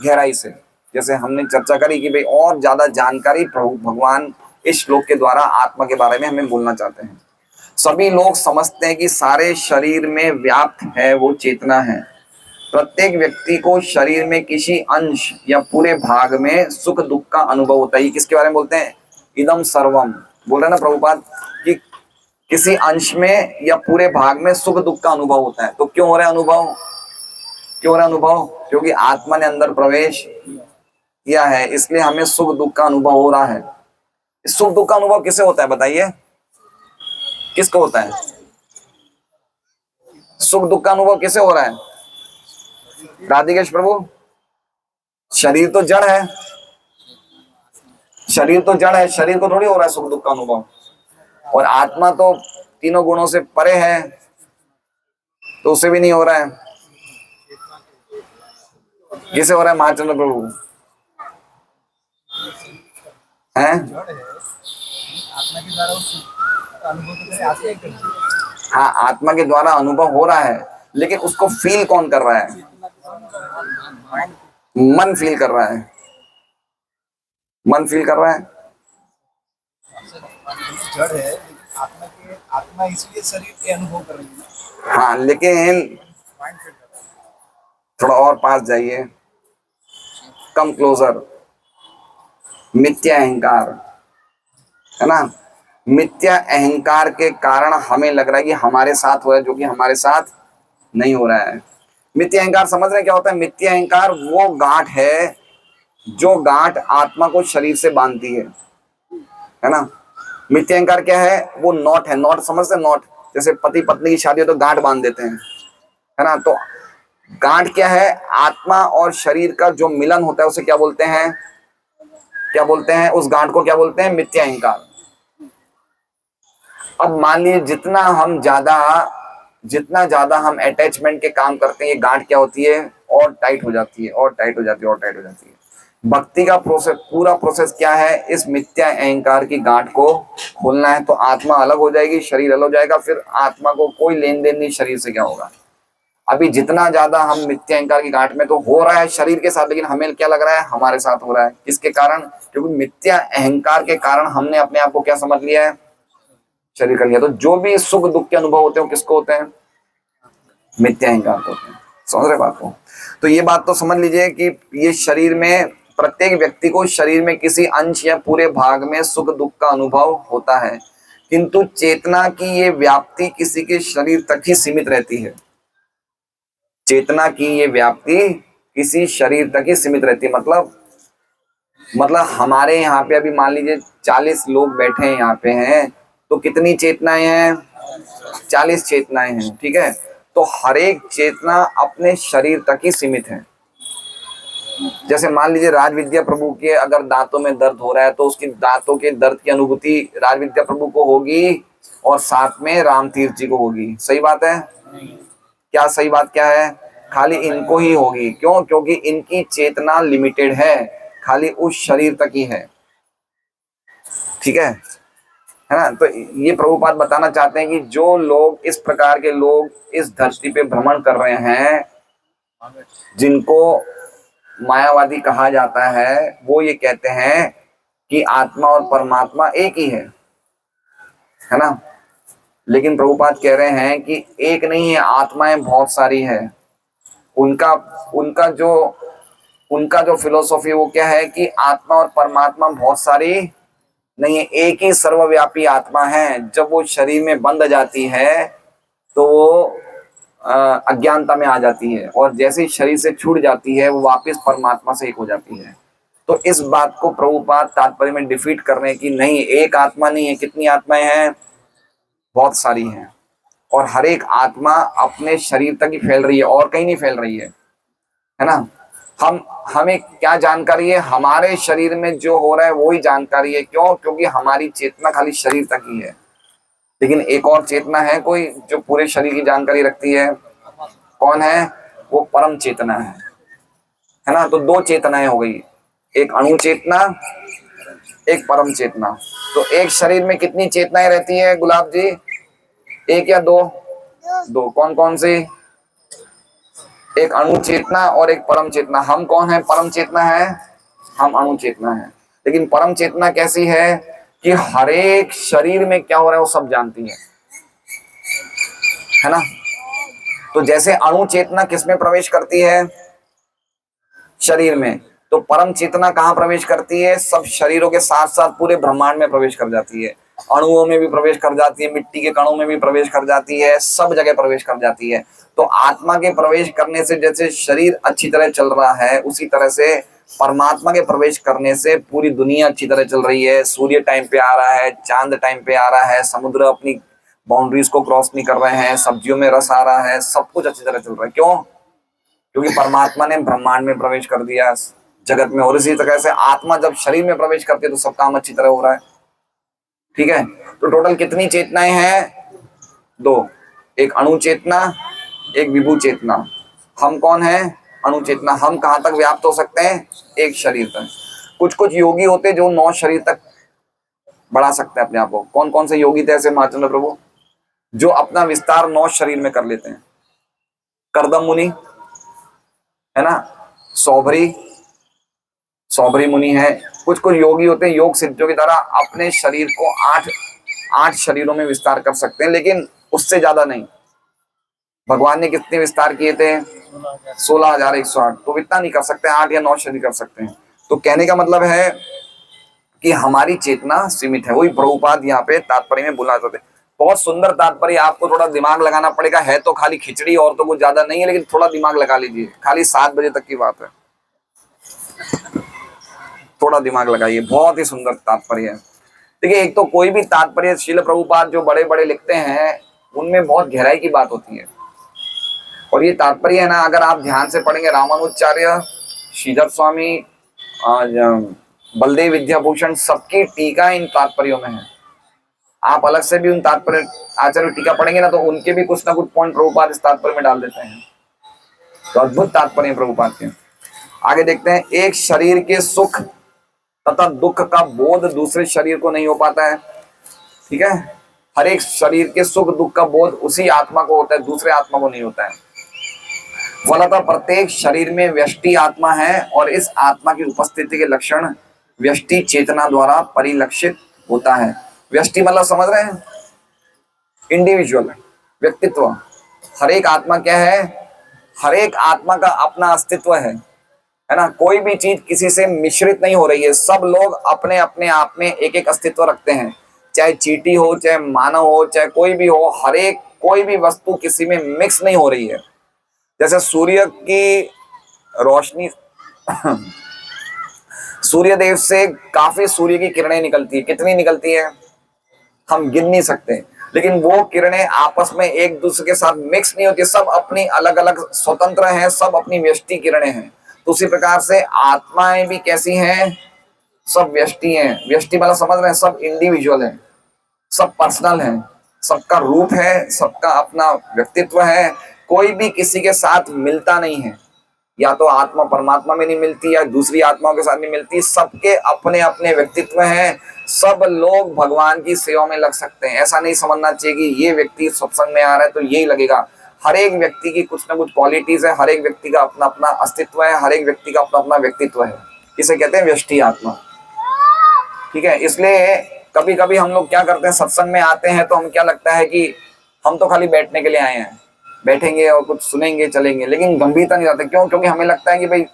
गहराई से, जैसे हमने चर्चा करी कि भाई और ज्यादा जानकारी प्रभु भगवान इस श्लोक के द्वारा आत्मा के बारे में हमें बोलना चाहते हैं। सभी लोग समझते हैं कि सारे शरीर में व्याप्त है वो चेतना है। प्रत्येक व्यक्ति को शरीर में किसी अंश या पूरे भाग में सुख दुख का अनुभव होता है। किसके बारे में बोलते हैं, इदम सर्वम बोल रहे ना प्रभुपाद, कि किसी अंश में या पूरे भाग में सुख दुख का अनुभव होता है। तो क्यों हो रहा है अनुभव, क्यों हो रहा है अनुभव, क्योंकि आत्मा ने अंदर प्रवेश किया है, इसलिए हमें सुख दुख का अनुभव हो रहा है। सुख दुख का अनुभव किसे होता है बताइए, किसको होता है? सुख दुख का अनुभव किसे हो रहा है? राधिकेश प्रभु, शरीर तो जड़ है, शरीर तो जड़ है, शरीर को थोड़ी हो रहा है सुख दुख का अनुभव। और आत्मा तो तीनों गुणों से परे है, तो उसे भी नहीं हो रहा है। किसे हो रहा है महाचंद्र प्रभु? हैं? आत्मा के द्वारा उस अनुभव तो करे आत्मा ही करती है। हाँ, आत्मा के द्वारा अनुभव हो रहा है, लेकिन उसको फील कौन कर रहा है? मन फील कर रहा है, मन फील कर रहा है। जड़ है, आत्मा इसलिए शरीर के अनुभव कर रही है। हाँ, लेकिन थोड़ा और पास जाइए, कम क्लोजर। मिथ्या अहंकार है ना, मिथ्या अहंकार के कारण हमें लग रहा है कि हमारे साथ हो रहा है, जो कि हमारे साथ नहीं हो रहा है। मिथ्या अहंकार समझ रहे हैं क्या होता है? मिथ्या अहंकार वो गांठ है जो गांठ आत्मा को शरीर से बांधती है ना। मिथ्या अहंकार क्या है? वो नॉट है, नॉट समझते? नॉट जैसे पति पत्नी की शादी हो तो गांठ बांध देते हैं, है ना। तो गांठ क्या है? आत्मा और शरीर का जो मिलन होता है उसे क्या बोलते हैं? क्या बोलते हैं उस गांठ को? क्या बोलते हैं? मिथ्या अहंकार। अब मान लीजिए जितना ज्यादा हम अटैचमेंट के काम करते हैं, ये गांठ क्या होती है? और टाइट हो जाती है, और टाइट हो जाती है, और टाइट हो जाती है। भक्ति का प्रोसेस, पूरा प्रोसेस क्या है? इस मिथ्या अहंकार की गांठ को खोलना है। तो आत्मा अलग हो जाएगी, शरीर अलग हो जाएगा, फिर आत्मा को कोई लेन देन नहीं शरीर से। क्या होगा? अभी जितना ज्यादा हम मिथ्या अहंकार की गांठ में, तो हो रहा है शरीर के साथ, लेकिन हमें क्या लग रहा है? हमारे साथ हो रहा है। किसके कारण? क्योंकि मिथ्या अहंकार के कारण हमने अपने आप को क्या समझ लिया है? शरीर कर लिया। तो जो भी सुख दुख के अनुभव होते हैं किसको होते हैं? मिथ्या अहंकार को होते हैं। समझ रहे बात को? तो ये बात तो समझ लीजिए कि ये शरीर में, प्रत्येक व्यक्ति को शरीर में किसी अंश या पूरे भाग में सुख दुख का अनुभव होता है, किंतु चेतना की ये व्याप्ति किसी के शरीर तक ही सीमित रहती है। चेतना की ये व्याप्ति किसी शरीर तक ही सीमित रहती है। मतलब हमारे यहाँ पे अभी मान लीजिए 40 लोग बैठे हैं यहाँ पे हैं, तो कितनी चेतनाएं हैं? 40 चेतनाएं हैं, ठीक है। तो हर एक चेतना अपने शरीर तक ही सीमित है। जैसे मान लीजिए राजविद्या प्रभु के अगर दांतों में दर्द हो रहा है, तो उसकी दांतों के दर्द की अनुभूति राजविद्या प्रभु को होगी और साथ में राम तीर्थ जी को होगी। सही बात है क्या? सही बात क्या है? खाली इनको ही होगी। क्यों? क्योंकि इनकी चेतना लिमिटेड है, खाली उस शरीर तक ही है, ठीक है ना। तो ये प्रभुपाद बताना चाहते हैं कि जो लोग, इस प्रकार के लोग इस धरती पे भ्रमण कर रहे हैं, जिनको मायावादी कहा जाता है, वो ये कहते हैं कि आत्मा और परमात्मा एक ही है ना। लेकिन प्रभुपाद कह रहे हैं कि एक नहीं है, आत्माएं बहुत सारी है। उनका जो फिलोसॉफी वो क्या है कि आत्मा और परमात्मा बहुत सारी नहीं है, एक ही सर्वव्यापी आत्मा है। जब वो शरीर में बंध जाती है तो वो अज्ञानता में आ जाती है, और जैसे ही शरीर से छूट जाती है वो वापस परमात्मा से एक हो जाती है। तो इस बात को प्रभुपाद तात्पर्य में डिफीट कर रहे हैं कि नहीं, एक आत्मा नहीं है। कितनी आत्माएं हैं? बहुत सारी हैं। और हर एक आत्मा अपने शरीर तक ही फैल रही है, और कहीं नहीं फैल रही है ना। हमें क्या जानकारी है? हमारे शरीर में जो हो रहा है वो ही जानकारी है। क्यों? क्योंकि हमारी चेतना खाली शरीर तक ही है। लेकिन एक और चेतना है कोई जो पूरे शरीर की जानकारी रखती है। कौन है वो? परम चेतना है ना। तो दो चेतनाएं हो गई, एक अणु चेतना, एक परम चेतना। तो एक शरीर में कितनी चेतनाएं रहती है गुलाब जी? एक या दो? दो। कौन कौन सी? एक अणु चेतना और एक परम चेतना। हम कौन है? परम चेतना है, हम अणु चेतना है। लेकिन परम चेतना कैसी है कि हर एक शरीर में क्या हो रहा है वो सब जानती है ना। तो जैसे अणु चेतना किसमें प्रवेश करती है? शरीर में। तो परम चेतना कहाँ प्रवेश करती है? सब शरीरों के साथ साथ पूरे ब्रह्मांड में प्रवेश कर जाती है। अणुओं में भी प्रवेश कर जाती है, मिट्टी के कणों में भी प्रवेश कर जाती है, सब जगह प्रवेश कर जाती है। तो आत्मा के प्रवेश करने से जैसे शरीर अच्छी तरह चल रहा है, उसी तरह से परमात्मा के प्रवेश करने से पूरी दुनिया अच्छी तरह चल रही है। सूर्य टाइम पे आ रहा है, चांद टाइम पे आ रहा है, समुद्र अपनी बाउंड्रीज को क्रॉस नहीं कर रहे हैं, सब्जियों में रस आ रहा है, सब कुछ अच्छी तरह चल रहा है। क्यों? क्योंकि परमात्मा ने ब्रह्मांड में प्रवेश कर दिया जगत में। और इसी तरह से आत्मा जब शरीर में प्रवेश करती है तो सब काम अच्छी तरह हो रहा है। ठीक है, तो टोटल कितनी चेतनाएं हैं? 2, एक अणु चेतना, एक विभू चेतना। हम कौन है? अणु चेतना। हम कहां तक व्याप्त हो सकते हैं? एक शरीर तक। कुछ कुछ योगी होते जो 9 शरीर तक बढ़ा सकते हैं अपने आप को। कौन कौन से योगी थे ऐसे महाचंद्र प्रभु? जो अपना विस्तार 9 शरीर में कर लेते हैं। करदम मुनि है ना, सौभरी मुनि है। कुछ कुछ योगी होते हैं योग सिद्धियों की तरह अपने शरीर को 8 शरीरों में विस्तार कर सकते हैं, लेकिन उससे ज्यादा नहीं। भगवान ने कितने विस्तार किए थे? 16,108। तो इतना नहीं कर सकते, 8 या 9 शरीर कर सकते हैं। तो कहने का मतलब है कि हमारी चेतना सीमित है। वही प्रभुपाद यहाँ पे तात्पर्य में बुला देते। बहुत सुंदर तात्पर्य, आपको थोड़ा दिमाग लगाना पड़ेगा। है तो खाली खिचड़ी और तो कुछ ज्यादा नहीं है, लेकिन थोड़ा दिमाग लगा लीजिए। खाली 7 बजे तक की बात है, थोड़ा दिमाग लगाइए। बहुत ही सुंदर तात्पर्य है। देखिए, एक तो कोई भी तात्पर्य श्रील प्रभुपाद जो बड़े बड़े लिखते हैं उनमें बहुत गहराई की बात होती है। और ये तात्पर्य है ना, अगर आप ध्यान से पढ़ेंगे, रामानुजाचार्य, श्रीधर स्वामी, बलदेव विद्याभूषण, सबकी टीका इन तात्पर्यों में है। आप अलग से भी उन तात्पर्य आचार्य टीका पढ़ेंगे ना, तो उनके भी कुछ ना कुछ पॉइंट प्रभुपाद इस तात्पर्य में डाल देते हैं। तो अद्भुत तात्पर्य प्रभुपाद के। आगे देखते हैं, एक शरीर के सुख तथा दुख का बोध दूसरे शरीर को नहीं हो पाता है। ठीक है, हर एक शरीर के सुख दुख का बोध उसी आत्मा को होता है, दूसरे आत्मा को नहीं होता है। फलतः प्रत्येक शरीर में व्यष्टि आत्मा है और इस आत्मा की उपस्थिति के लक्षण व्यष्टि चेतना द्वारा परिलक्षित होता है। व्यष्टि मतलब समझ रहे हैं? इंडिविजुअल, व्यक्तित्व। हर एक आत्मा क्या है? हर एक आत्मा का अपना अस्तित्व है ना। कोई भी चीज किसी से मिश्रित नहीं हो रही है। सब लोग अपने अपने आप में एक एक अस्तित्व रखते हैं। चाहे चींटी हो, चाहे मानव हो, चाहे कोई भी हो, हर एक कोई भी वस्तु किसी में मिक्स नहीं हो रही है। जैसे सूर्य की रोशनी सूर्य देव से काफी सूर्य की किरणें निकलती है। कितनी निकलती है हम गिन नहीं सकते, लेकिन वो किरणें आपस में एक दूसरे के साथ मिक्स नहीं होती। सब अपनी अलग अलग स्वतंत्र हैं, सब अपनी व्यष्टि किरणें हैं। तो उसी प्रकार से आत्माएं भी कैसी हैं? सब व्यष्टि हैं। व्यष्टि मतलब समझ रहे हैं? सब इंडिविजुअल हैं, सब पर्सनल हैं, सबका रूप है, सबका अपना व्यक्तित्व है। कोई भी किसी के साथ मिलता नहीं है। या तो आत्मा परमात्मा में नहीं मिलती या दूसरी आत्माओं के साथ नहीं मिलती। सबके अपने अपने व्यक्तित्व हैं। सब लोग भगवान की सेवा में लग सकते हैं। ऐसा नहीं समझना चाहिए कि ये व्यक्ति सत्संग में आ रहा है तो यही लगेगा। हर एक व्यक्ति की कुछ ना कुछ क्वालिटीज है, हर एक व्यक्ति का अपना अपना अस्तित्व है, हर एक व्यक्ति का अपना अपना व्यक्तित्व है। इसे कहते हैं व्यष्टि आत्मा। ठीक है, इसलिए कभी कभी हम लोग क्या करते हैं, सत्संग में आते हैं तो हम क्या लगता है कि हम तो खाली बैठने के लिए आए हैं, बैठेंगे और कुछ सुनेंगे चलेंगे, लेकिन गंभीरता नहीं रहते। क्यों? क्योंकि हमें लगता है कि भाई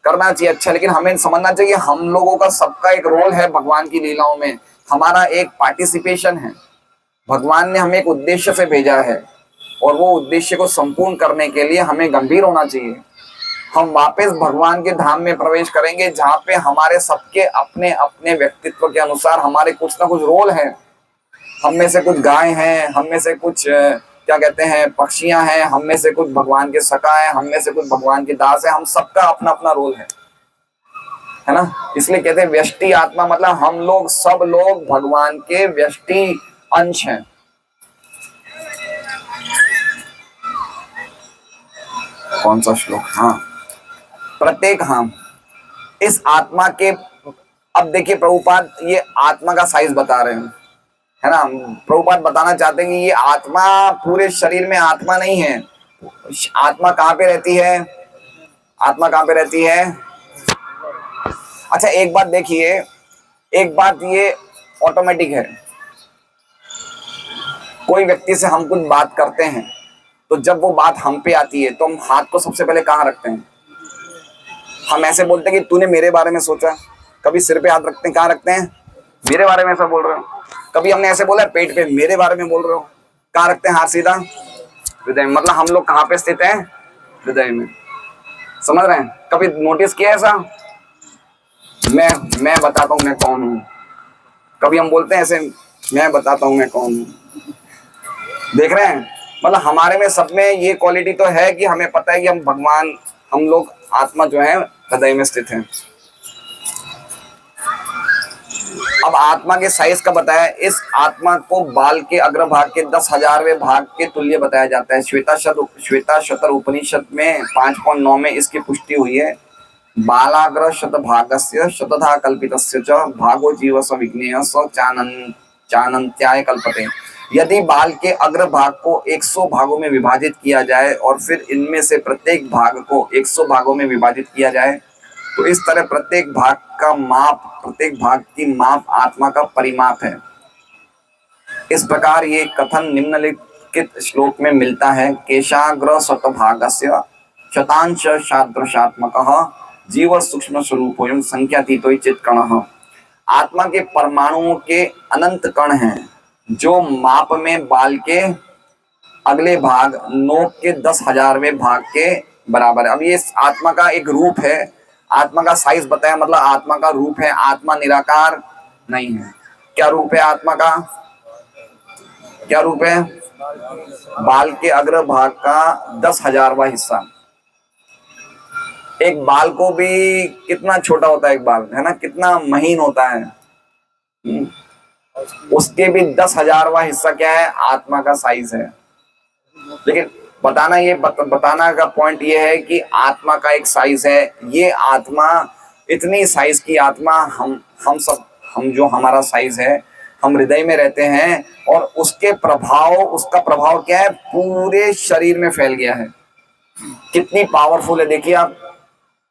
करना चाहिए अच्छा, लेकिन हमें समझना चाहिए हम लोगों का सबका एक रोल है भगवान की लीलाओं में। हमारा एक पार्टिसिपेशन है। भगवान ने हमें एक उद्देश्य से भेजा है और वो उद्देश्य को संपूर्ण करने के लिए हमें गंभीर होना चाहिए। हम वापस भगवान के धाम में प्रवेश करेंगे जहाँ पे हमारे सबके अपने अपने व्यक्तित्व के अनुसार हमारे कुछ ना कुछ रोल हैं। हम में से कुछ गाय हैं, हम में से कुछ क्या कहते हैं पक्षियां हैं, हम में से कुछ भगवान के सखा है, हम में से कुछ भगवान के दास है। हम सबका अपना अपना रोल है ना। इसलिए कहते हैं व्यष्टि आत्मा, मतलब हम लोग सब लोग भगवान के व्यष्टि अंश हैं। कौन सा श्लोक? हाँ, प्रत्येक, हाँ, इस आत्मा के, अब देखिए प्रभुपाद ये आत्मा का साइज बता रहे हैं, है ना। प्रभुपाद बताना चाहते हैं कि ये आत्मा पूरे शरीर में आत्मा नहीं है। आत्मा कहाँ पे रहती है? आत्मा कहाँ पे रहती है? अच्छा, एक बात देखिए, एक बात ये ऑटोमेटिक है। कोई व्यक्ति से हम कुछ बात करते हैं तो जब वो बात हम पे आती है तो हम हाथ को सबसे पहले कहाँ रखते हैं? हम ऐसे बोलते हैं कि तूने मेरे बारे में सोचा। कभी सिर पे हाथ रखते हैं, कहाँ रखते हैं? मेरे बारे में ऐसा बोल रहे हो? कभी हमने ऐसे बोला है पेट पे, मेरे बारे में बोल रहे हो? कहाँ रखते हैं हाथ सीधा? हृदय में। मतलब हम लोग कहाँ पे स्थित हैं? हृदय में। समझ रहे हैं? कभी नोटिस किया ऐसा? मैं बताता हूँ मैं कौन हूँ। कभी हम बोलते हैं ऐसे, मैं बताता हूँ मैं कौन हूँ? देख रहे हैं? मतलब हमारे में सब में ये क्वालिटी तो है कि हमें पता है कि हम भगवान, हम लोग आत्मा जो है हृदय में स्थित है। अब आत्मा के साइज का बताया, इस आत्मा को बाल के अग्रभाग के 10,000वें भाग के तुल्य बताया जाता है। श्वेता शतर उपनिषद में 5.9 में इसकी पुष्टि हुई है। बालाग्र शतभागस्य शतधा कल्पितस्य च भागो जीवस विज्ञेय स चानन्त्याय कल्पते। यदि बाल के अग्रभाग को 100 भागों में विभाजित किया जाए और फिर इनमें से प्रत्येक भाग को 100 भागों में विभाजित किया जाए तो इस तरह प्रत्येक भाग का माप, प्रत्येक भाग की माप आत्मा का परिमाप है। इस प्रकार ये कथन निम्नलिखित श्लोक में मिलता है। केशाग्र शतभागस्य शतांश सादृशात्मकः जीव सूक्ष्म स्वरूपोऽयं संख्यातीतो चित्कणः। आत्मा के परमाणुओं के अनंत कण हैं जो माप में बाल के अगले भाग नोक के 10,000वें भाग के बराबर है। अब ये आत्मा का एक रूप है, आत्मा का साइज बताया, मतलब आत्मा का रूप है। आत्मा निराकार नहीं है। क्या रूप है आत्मा का? क्या रूप है? बाल के अग्र भाग का 10,000वां हिस्सा। एक बाल को भी कितना छोटा होता है, एक बाल है ना, कितना महीन होता है। उसके भी 10,000वां हिस्सा क्या है? आत्मा का साइज है। लेकिन बताना का पॉइंट ये है कि आत्मा का एक साइज है। ये आत्मा, इतनी साइज की आत्मा, हम जो हमारा साइज है, हम हृदय में रहते हैं और उसका प्रभाव क्या है? पूरे शरीर में फैल गया है। कितनी पावरफुल है देखिए आप।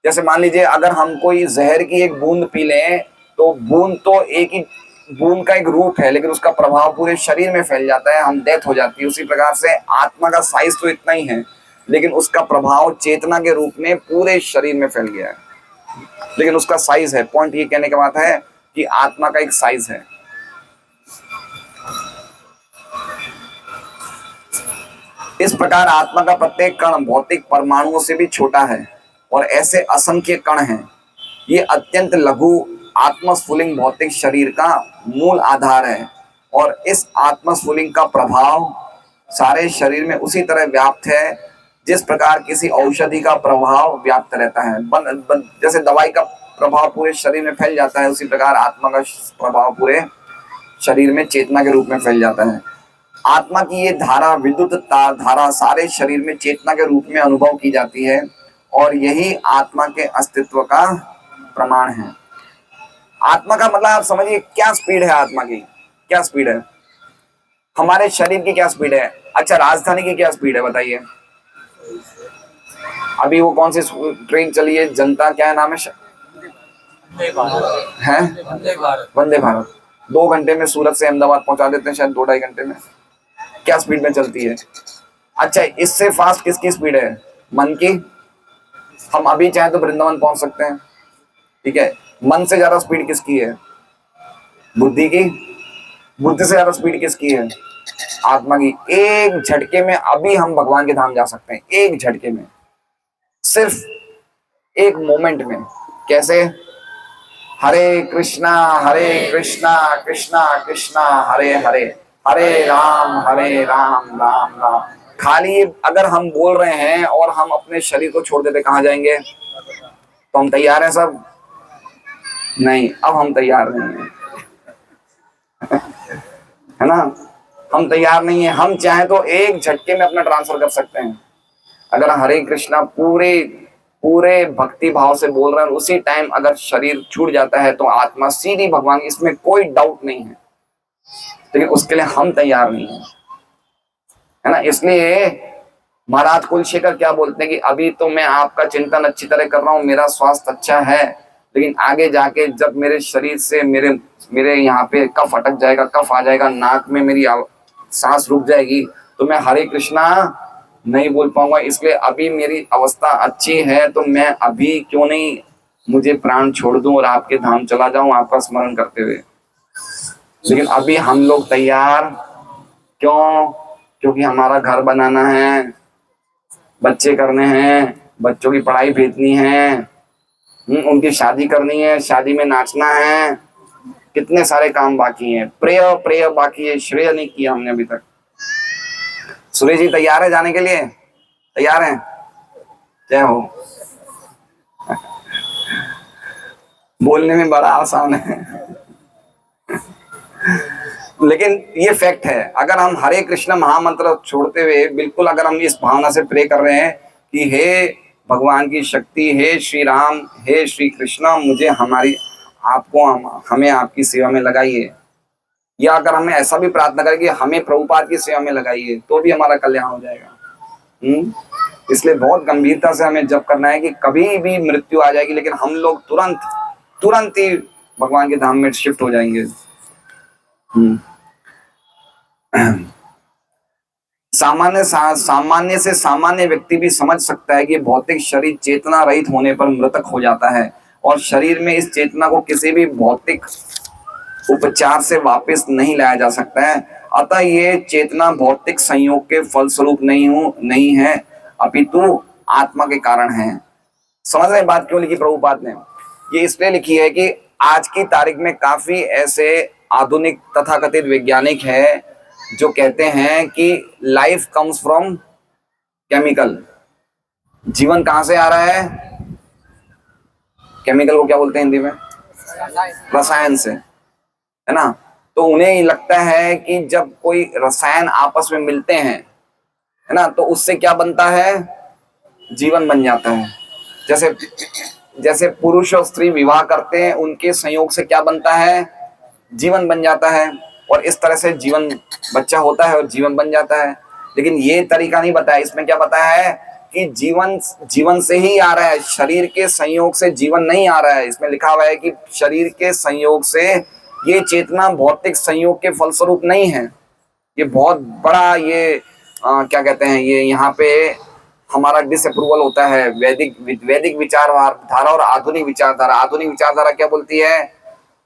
जैसे मान लीजिए अगर हम कोई जहर की एक बूंद पी लें तो बूंद तो एक ही बूंद का एक रूप है, लेकिन उसका प्रभाव पूरे शरीर में फैल जाता है, हम डेथ हो जाती है। उसी प्रकार से आत्मा का साइज तो इतना ही है, लेकिन उसका प्रभाव चेतना के रूप में पूरे शरीर में फैल गया है। लेकिन उसका साइज है। पॉइंट ये कहने की बात है कि आत्मा का एक साइज है। इस प्रकार आत्मा का प्रत्येक कण भौतिक परमाणुओं से भी छोटा है और ऐसे असंख्य कण हैं। ये अत्यंत लघु आत्मस्फुलिंग भौतिक शरीर का मूल आधार है और इस आत्मस्फुलिंग का प्रभाव सारे शरीर में उसी तरह व्याप्त है जिस प्रकार किसी औषधि का प्रभाव व्याप्त रहता है। जैसे दवाई का प्रभाव पूरे शरीर में फैल जाता है, उसी प्रकार आत्मा का प्रभाव पूरे शरीर में चेतना के रूप में फैल जाता है। आत्मा की ये धारा, विद्युत धारा सारे शरीर में चेतना के रूप में अनुभव की जाती है और यही आत्मा के अस्तित्व का प्रमाण है। आत्मा का मतलब आप समझिए क्या स्पीड है आत्मा की, क्या स्पीड है। हमारे शरीर की क्या स्पीड है? अच्छा, राजधानी की क्या स्पीड है बताइए। अभी वो कौन सी ट्रेन चली है, जनता क्या है नाम है, वंदे भारत। 2 घंटे में सूरत से अहमदाबाद पहुंचा देते हैं, शायद 2-2.5 घंटे में। क्या स्पीड में चलती है? अच्छा, इससे फास्ट किसकी स्पीड है? मन की। हम अभी चाहे तो वृंदावन पहुंच सकते हैं, ठीक है। मन से ज्यादा स्पीड किसकी है? बुद्धि की। बुद्धि से ज्यादा स्पीड किसकी है? आत्मा की। एक झटके में अभी हम भगवान के धाम जा सकते हैं, एक झटके में, सिर्फ एक मोमेंट में। कैसे? हरे कृष्णा कृष्णा कृष्णा हरे हरे, हरे राम राम राम। खाली अगर हम बोल रहे हैं और हम अपने शरीर को छोड़ देते कहाँ जाएंगे? तो हम तैयार हैं सब? नहीं, अब हम तैयार नहीं हैं है ना, हम तैयार नहीं है। हम चाहें तो एक झटके में अपना ट्रांसफर कर सकते हैं। अगर हरे कृष्णा पूरे भक्ति भाव से बोल रहे हैं, उसी टाइम अगर शरीर छूट जाता है तो आत्मा सीधी भगवान, इसमें कोई डाउट नहीं है। लेकिन उसके लिए हम तैयार नहीं है ना। इसलिए महाराज कुलशेखर क्या बोलते हैं कि अभी तो मैं आपका चिंतन अच्छी तरह कर रहा हूँ, मेरा स्वास्थ्य अच्छा है, लेकिन आगे जाके जब मेरे शरीर से मेरे यहाँ पे कफ अटक जाएगा, कफ आ जाएगा, नाक में मेरी सांस रुक जाएगी, तो मैं हरे कृष्णा नहीं बोल पाऊंगा। इसलिए अभी मेरी अवस्था अच्छी है तो मैं अभी क्यों नहीं मुझे प्राण छोड़ दूं और आपके धाम चला जाऊं आपका स्मरण करते हुए। लेकिन अभी हम लोग तैयार क्यों? क्योंकि हमारा घर बनाना है, बच्चे करने हैं, बच्चों की पढ़ाई भेजनी है, उनकी शादी करनी है, शादी में नाचना है, कितने सारे काम बाकी हैं। प्रेय प्रेय बाकी है, श्रेय नहीं किया हमने अभी तक। सुरेश जी तैयार है जाने के लिए? तैयार हैं? जय हो। बोलने में बड़ा आसान है लेकिन ये फैक्ट है। अगर हम हरे कृष्ण महामंत्र छोड़ते हुए बिल्कुल अगर हम इस भावना से प्रे कर रहे हैं कि हे भगवान की शक्ति, हे श्री राम, हे श्री कृष्ण, मुझे हमारी आपको हमें आपकी सेवा में लगाइए, या अगर हमें ऐसा भी प्रार्थना करें कि हमें प्रभुपाद की सेवा में लगाइए, तो भी हमारा कल्याण हो जाएगा। इसलिए बहुत गंभीरता से हमें जप करना है कि कभी भी मृत्यु आ जाएगी लेकिन हम लोग तुरंत ही भगवान के धाम में शिफ्ट हो जाएंगे। सामान्य से सामान्य व्यक्ति भी समझ सकता है कि भौतिक शरीर चेतना रहित होने पर मृतक हो जाता है और शरीर में इस चेतना को किसी भी भौतिक उपचार से वापस नहीं लाया जा सकता है। अतः ये चेतना भौतिक संयोग के फलस्वरूप नहीं है, अपितु आत्मा के कारण है। समझ रहे बात क्यों लिखी प्रभुपाद ने? ये इसलिए लिखी है कि आज की तारीख में काफी ऐसे आधुनिक तथाकथित वैज्ञानिक है जो कहते हैं कि लाइफ कम्स फ्रॉम केमिकल। जीवन कहां से आ रहा है? केमिकल को क्या बोलते हैं हिंदी में? रसायन से, है ना। तो उन्हें लगता है कि जब कोई रसायन आपस में मिलते हैं, है ना, तो उससे क्या बनता है? जीवन बन जाता है। जैसे पुरुष और स्त्री विवाह करते हैं, उनके संयोग से क्या बनता है? जीवन बन जाता है। और इस तरह से जीवन, बच्चा होता है और जीवन बन जाता है। लेकिन ये तरीका नहीं बताया। इसमें क्या बताया है कि जीवन से ही आ रहा है, शरीर के संयोग से जीवन नहीं आ रहा है। इसमें लिखा हुआ है कि शरीर के संयोग से, ये चेतना भौतिक संयोग के फलस्वरूप नहीं है। ये बहुत बड़ा क्या कहते हैं, ये यहाँ पे हमारा डिसअप्रूवल होता है। वैदिक विचारधारा और आधुनिक विचारधारा। आधुनिक विचारधारा क्या बोलती है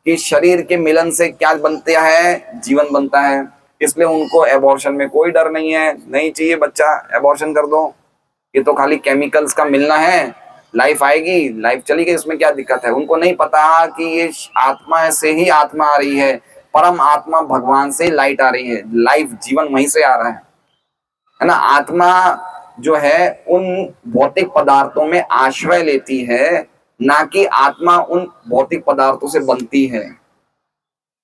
कि शरीर के मिलन से क्या बनता है? जीवन बनता है। इसलिए उनको एबॉर्शन में कोई डर नहीं है। नहीं चाहिए बच्चा, एबॉर्शन कर दो, ये तो खाली केमिकल्स का मिलना है, लाइफ आएगी, लाइफ चली गई, उसमें क्या दिक्कत है। उनको नहीं पता कि ये आत्मा से ही आत्मा आ रही है, परम आत्मा भगवान से लाइट आ रही है, लाइफ जीवन वहीं से आ रहा है ना। आत्मा जो है उन भौतिक पदार्थों में आश्रय लेती है, ना कि आत्मा उन भौतिक पदार्थों से बनती है।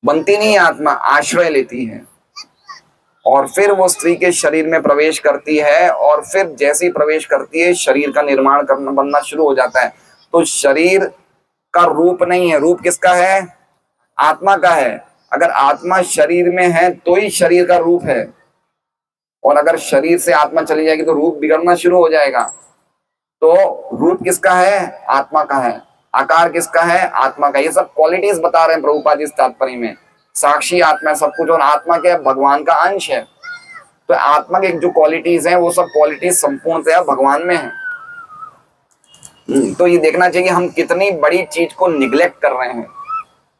बनती नहीं है आत्मा, आश्रय लेती है। और फिर वो स्त्री के शरीर में प्रवेश करती है और फिर जैसे ही प्रवेश करती है शरीर का निर्माण करना बनना शुरू हो जाता है। तो शरीर का रूप नहीं है। रूप किसका है? आत्मा का है। अगर आत्मा शरीर में है तो ही शरीर का रूप है, और अगर शरीर से आत्मा चली जाएगी तो रूप बिगड़ना शुरू हो जाएगा। तो रूप किसका है? आत्मा का है। आकार किसका है? आत्मा का। ये सब क्वालिटीज बता रहे हैं प्रभुपाद इस तात्पर्य में। साक्षी आत्मा सब कुछ, और आत्मा क्या है? भगवान का अंश है। तो आत्मा की जो क्वालिटीज हैं वो सब क्वालिटीज संपूर्णतया भगवान में है। तो ये देखना चाहिए हम कितनी बड़ी चीज को निग्लेक्ट कर रहे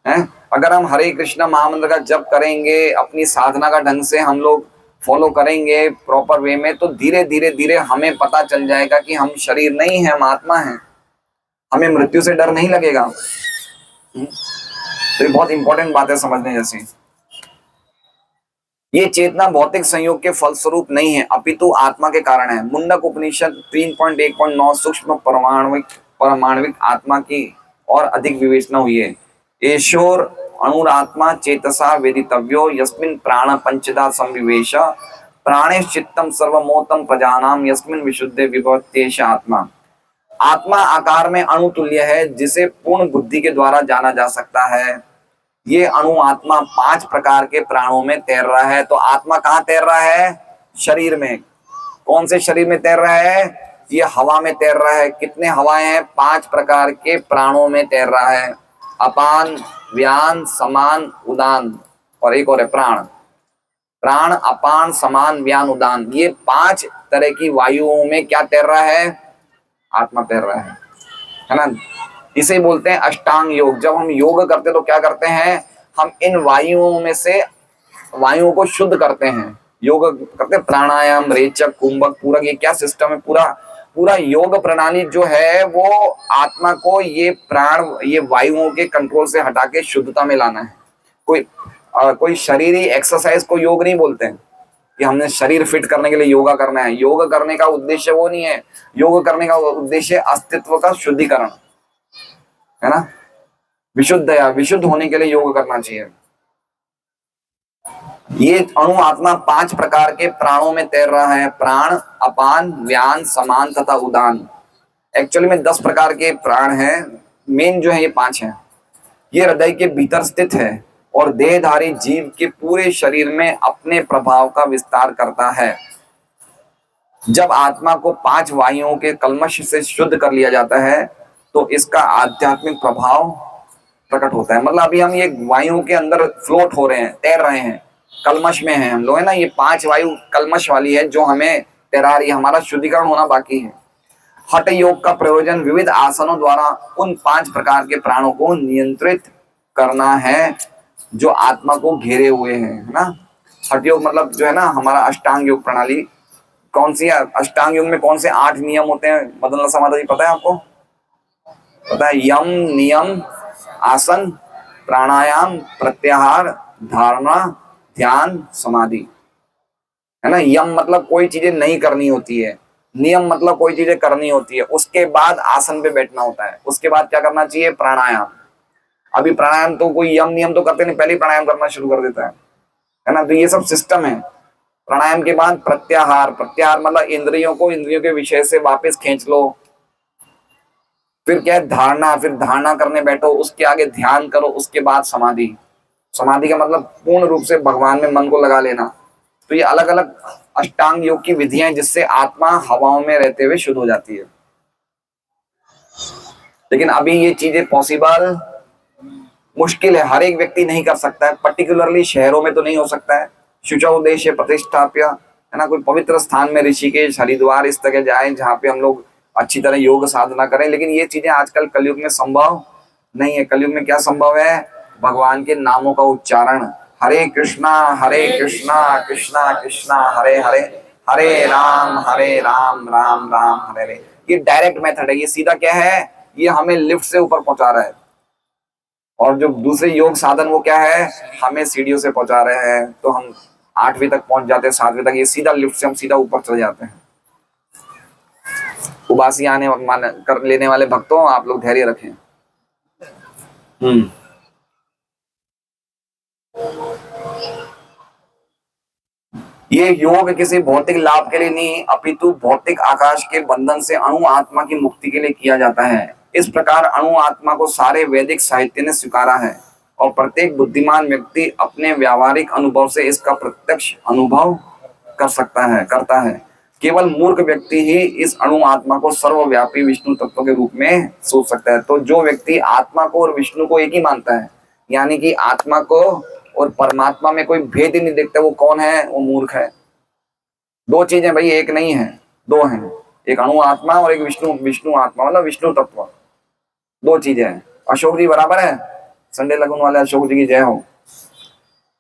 हैं। अगर हम हरे कृष्णा महामंत्र का जप करेंगे, अपनी साधना का ढंग से हम लोग फॉलो करेंगे प्रॉपर वे में, तो धीरे धीरे हमें पता चल जाएगा कि हम शरीर नहीं है, हम आत्मा है। हमें मृत्यु से डर नहीं लगेगा। तो ये बहुत इंपॉर्टेंट बात है समझने जैसी। ये चेतना भौतिक संयोग के फलस्वरूप नहीं है, अपितु आत्मा के कारण है। मुंडक उपनिषद 3.1.9 सूक्ष्म परमाणविक आत्मा की और अधिक विवेचना हुई है। ईश्वर अणुरात्मा चेतसा वेदितव्यो यस्मिन् प्राण पंचदा संविवेश प्राणेश चित्तम सर्वमोतम प्रजानाम यस्मिन् विशुद्धे विभवत्येष आत्मा। आत्मा आकार में अणु तुल्य है, जिसे पूर्ण बुद्धि के द्वारा जाना जा सकता है। ये अणु आत्मा 5 प्रकार के प्राणों में तैर रहा है। तो आत्मा कहाँ तैर रहा है? शरीर में। कौन से शरीर में तैर रहा है? ये हवा में तैर रहा है। कितने हवाएं हैं? 5 प्रकार के प्राणों में तैर रहा है। अपान, व्यान, समान, उदान, और एक और है प्राण। प्राण, अपान, समान, व्यान, उदान, ये 5 तरह की वायुओं में क्या तैर रहा है? आत्मा तैर रहा है ना। इसे बोलते हैं अष्टांग योग। जब हम योग करते तो क्या करते हैं? हम इन वायुओं में से वायुओं को शुद्ध करते हैं, योग करते हैं, प्राणायाम, रेचक, कुंभक, पूरक, ये क्या सिस्टम है, पूरा पूरा योग प्रणाली जो है वो आत्मा को ये प्राण, ये वायुओं के कंट्रोल से हटा के शुद्धता में लाना है। कोई शरीरी एक्सरसाइज को योग नहीं बोलते हैं कि हमने शरीर फिट करने के लिए योगा करना है। योग करने का उद्देश्य वो नहीं है। योग करने का उद्देश्य अस्तित्व का शुद्धिकरण है ना, विशुद्ध होने के लिए योग करना चाहिए। ये अणु आत्मा 5 प्रकार के प्राणों में तैर रहा है, प्राण, अपान, व्यान, समान तथा उदान। एक्चुअली में 10 प्रकार के प्राण हैं, मेन जो है ये 5 हैं। ये हृदय के भीतर स्थित है और देहधारी जीव के पूरे शरीर में अपने प्रभाव का विस्तार करता है। जब आत्मा को 5 वायुओं के कल्मश से शुद्ध कर लिया जाता है तो इसका आध्यात्मिक प्रभाव प्रकट होता है। मतलब अभी हम ये वायुओं के अंदर फ्लोट हो रहे हैं, तैर रहे हैं, कल्मश में हैं हम लोग, है ना। ये 5 वायु कल्मश वाली है जो हमें तैरा रही है, हमारा शुद्धिकरण होना बाकी है। हठ योग का प्रयोजन विविध आसनों द्वारा उन 5 प्रकार के प्राणों को नियंत्रित करना है जो आत्मा को घेरे हुए हैं, है ना। हठ योग मतलब जो है ना हमारा अष्टांग योग प्रणाली। कौन सी है अष्टांग योग में, कौन से 8 नियम होते हैं मदन लाल समाधा जी, पता है आपको? पता है? यम, नियम, आसन, प्राणायाम, प्रत्याहार, धारणा, ध्यान, समाधि, है ना। यम मतलब कोई चीजें नहीं करनी होती है, नियम मतलब कोई चीजें करनी होती है, उसके बाद आसन पे बैठना होता है, उसके बाद क्या करना चाहिए, प्राणायाम। अभी प्राणायाम तो कोई यम नियम तो करते नहीं, पहले ही प्राणायाम करना शुरू कर देता है ना। तो ये सब सिस्टम है। प्राणायाम के बाद प्रत्याहार, प्रत्याहार मतलब इंद्रियों को इंद्रियों के विषय से वापस खींच लो। फिर क्या है, धारणा, फिर धारणा करने बैठो, उसके आगे ध्यान करो, उसके बाद समाधि। समाधि का मतलब पूर्ण रूप से भगवान में मन को लगा लेना। तो ये अलग अलग अष्टांग योग की विधियां हैं जिससे आत्मा हवाओं में रहते हुए शुद्ध हो जाती है। लेकिन अभी ये चीजें पॉसिबल मुश्किल है, हर एक व्यक्ति नहीं कर सकता है, पर्टिकुलरली शहरों में तो नहीं हो सकता है। शुचौ देशे प्रतिष्ठाप्य, है ना, कोई पवित्र स्थान में, ऋषिकेश, हरिद्वार, इस तरह जाए जहाँ पे हम लोग अच्छी तरह योग साधना करें। लेकिन ये चीजें आजकल कलयुग में संभव नहीं है। कलयुग में क्या संभव है, भगवान के नामों का उच्चारण, हरे कृष्णा कृष्णा कृष्णा हरे हरे, हरे राम राम राम हरे हरे। ये डायरेक्ट मेथड है, ये सीधा क्या है, ये हमें लिफ्ट से ऊपर पहुंचा रहा है। और जो दूसरे योग साधन वो क्या है, हमें सीढ़ियों से पहुंचा रहे हैं। तो हम 8वीं तक पहुंच जाते हैं, 7वीं तक, ये सीधा लिफ्ट से हम सीधा ऊपर चले जाते हैं। उबासी आने कर लेने वाले भक्तों, आप लोग धैर्य रखें। ये योग किसी भौतिक लाभ के लिए नहीं, अपितु भौतिक आकाश के बंधन से अणु आत्मा की मुक्ति के लिए किया जाता है। इस प्रकार अणु आत्मा को सारे वैदिक साहित्य ने स्वीकारा है और प्रत्येक बुद्धिमान व्यक्ति अपने व्यावहारिक अनुभव से इसका प्रत्यक्ष अनुभव करता है। केवल मूर्ख व्यक्ति ही इस अणु आत्मा को सर्वव्यापी विष्णु तत्व के रूप में सोच सकता है। तो जो व्यक्ति आत्मा को और विष्णु को एक ही मानता है, यानी कि आत्मा को और परमात्मा में कोई भेद ही नहीं देखता, वो कौन है, वो मूर्ख है। 2 चीजें भाई, एक नहीं है, 2 हैं, एक अणु आत्मा और एक विष्णु आत्मा, मतलब विष्णु तत्व। 2 चीजें हैं। अशोक जी बराबर है, संडे लगन वाले अशोक जी की जय हो।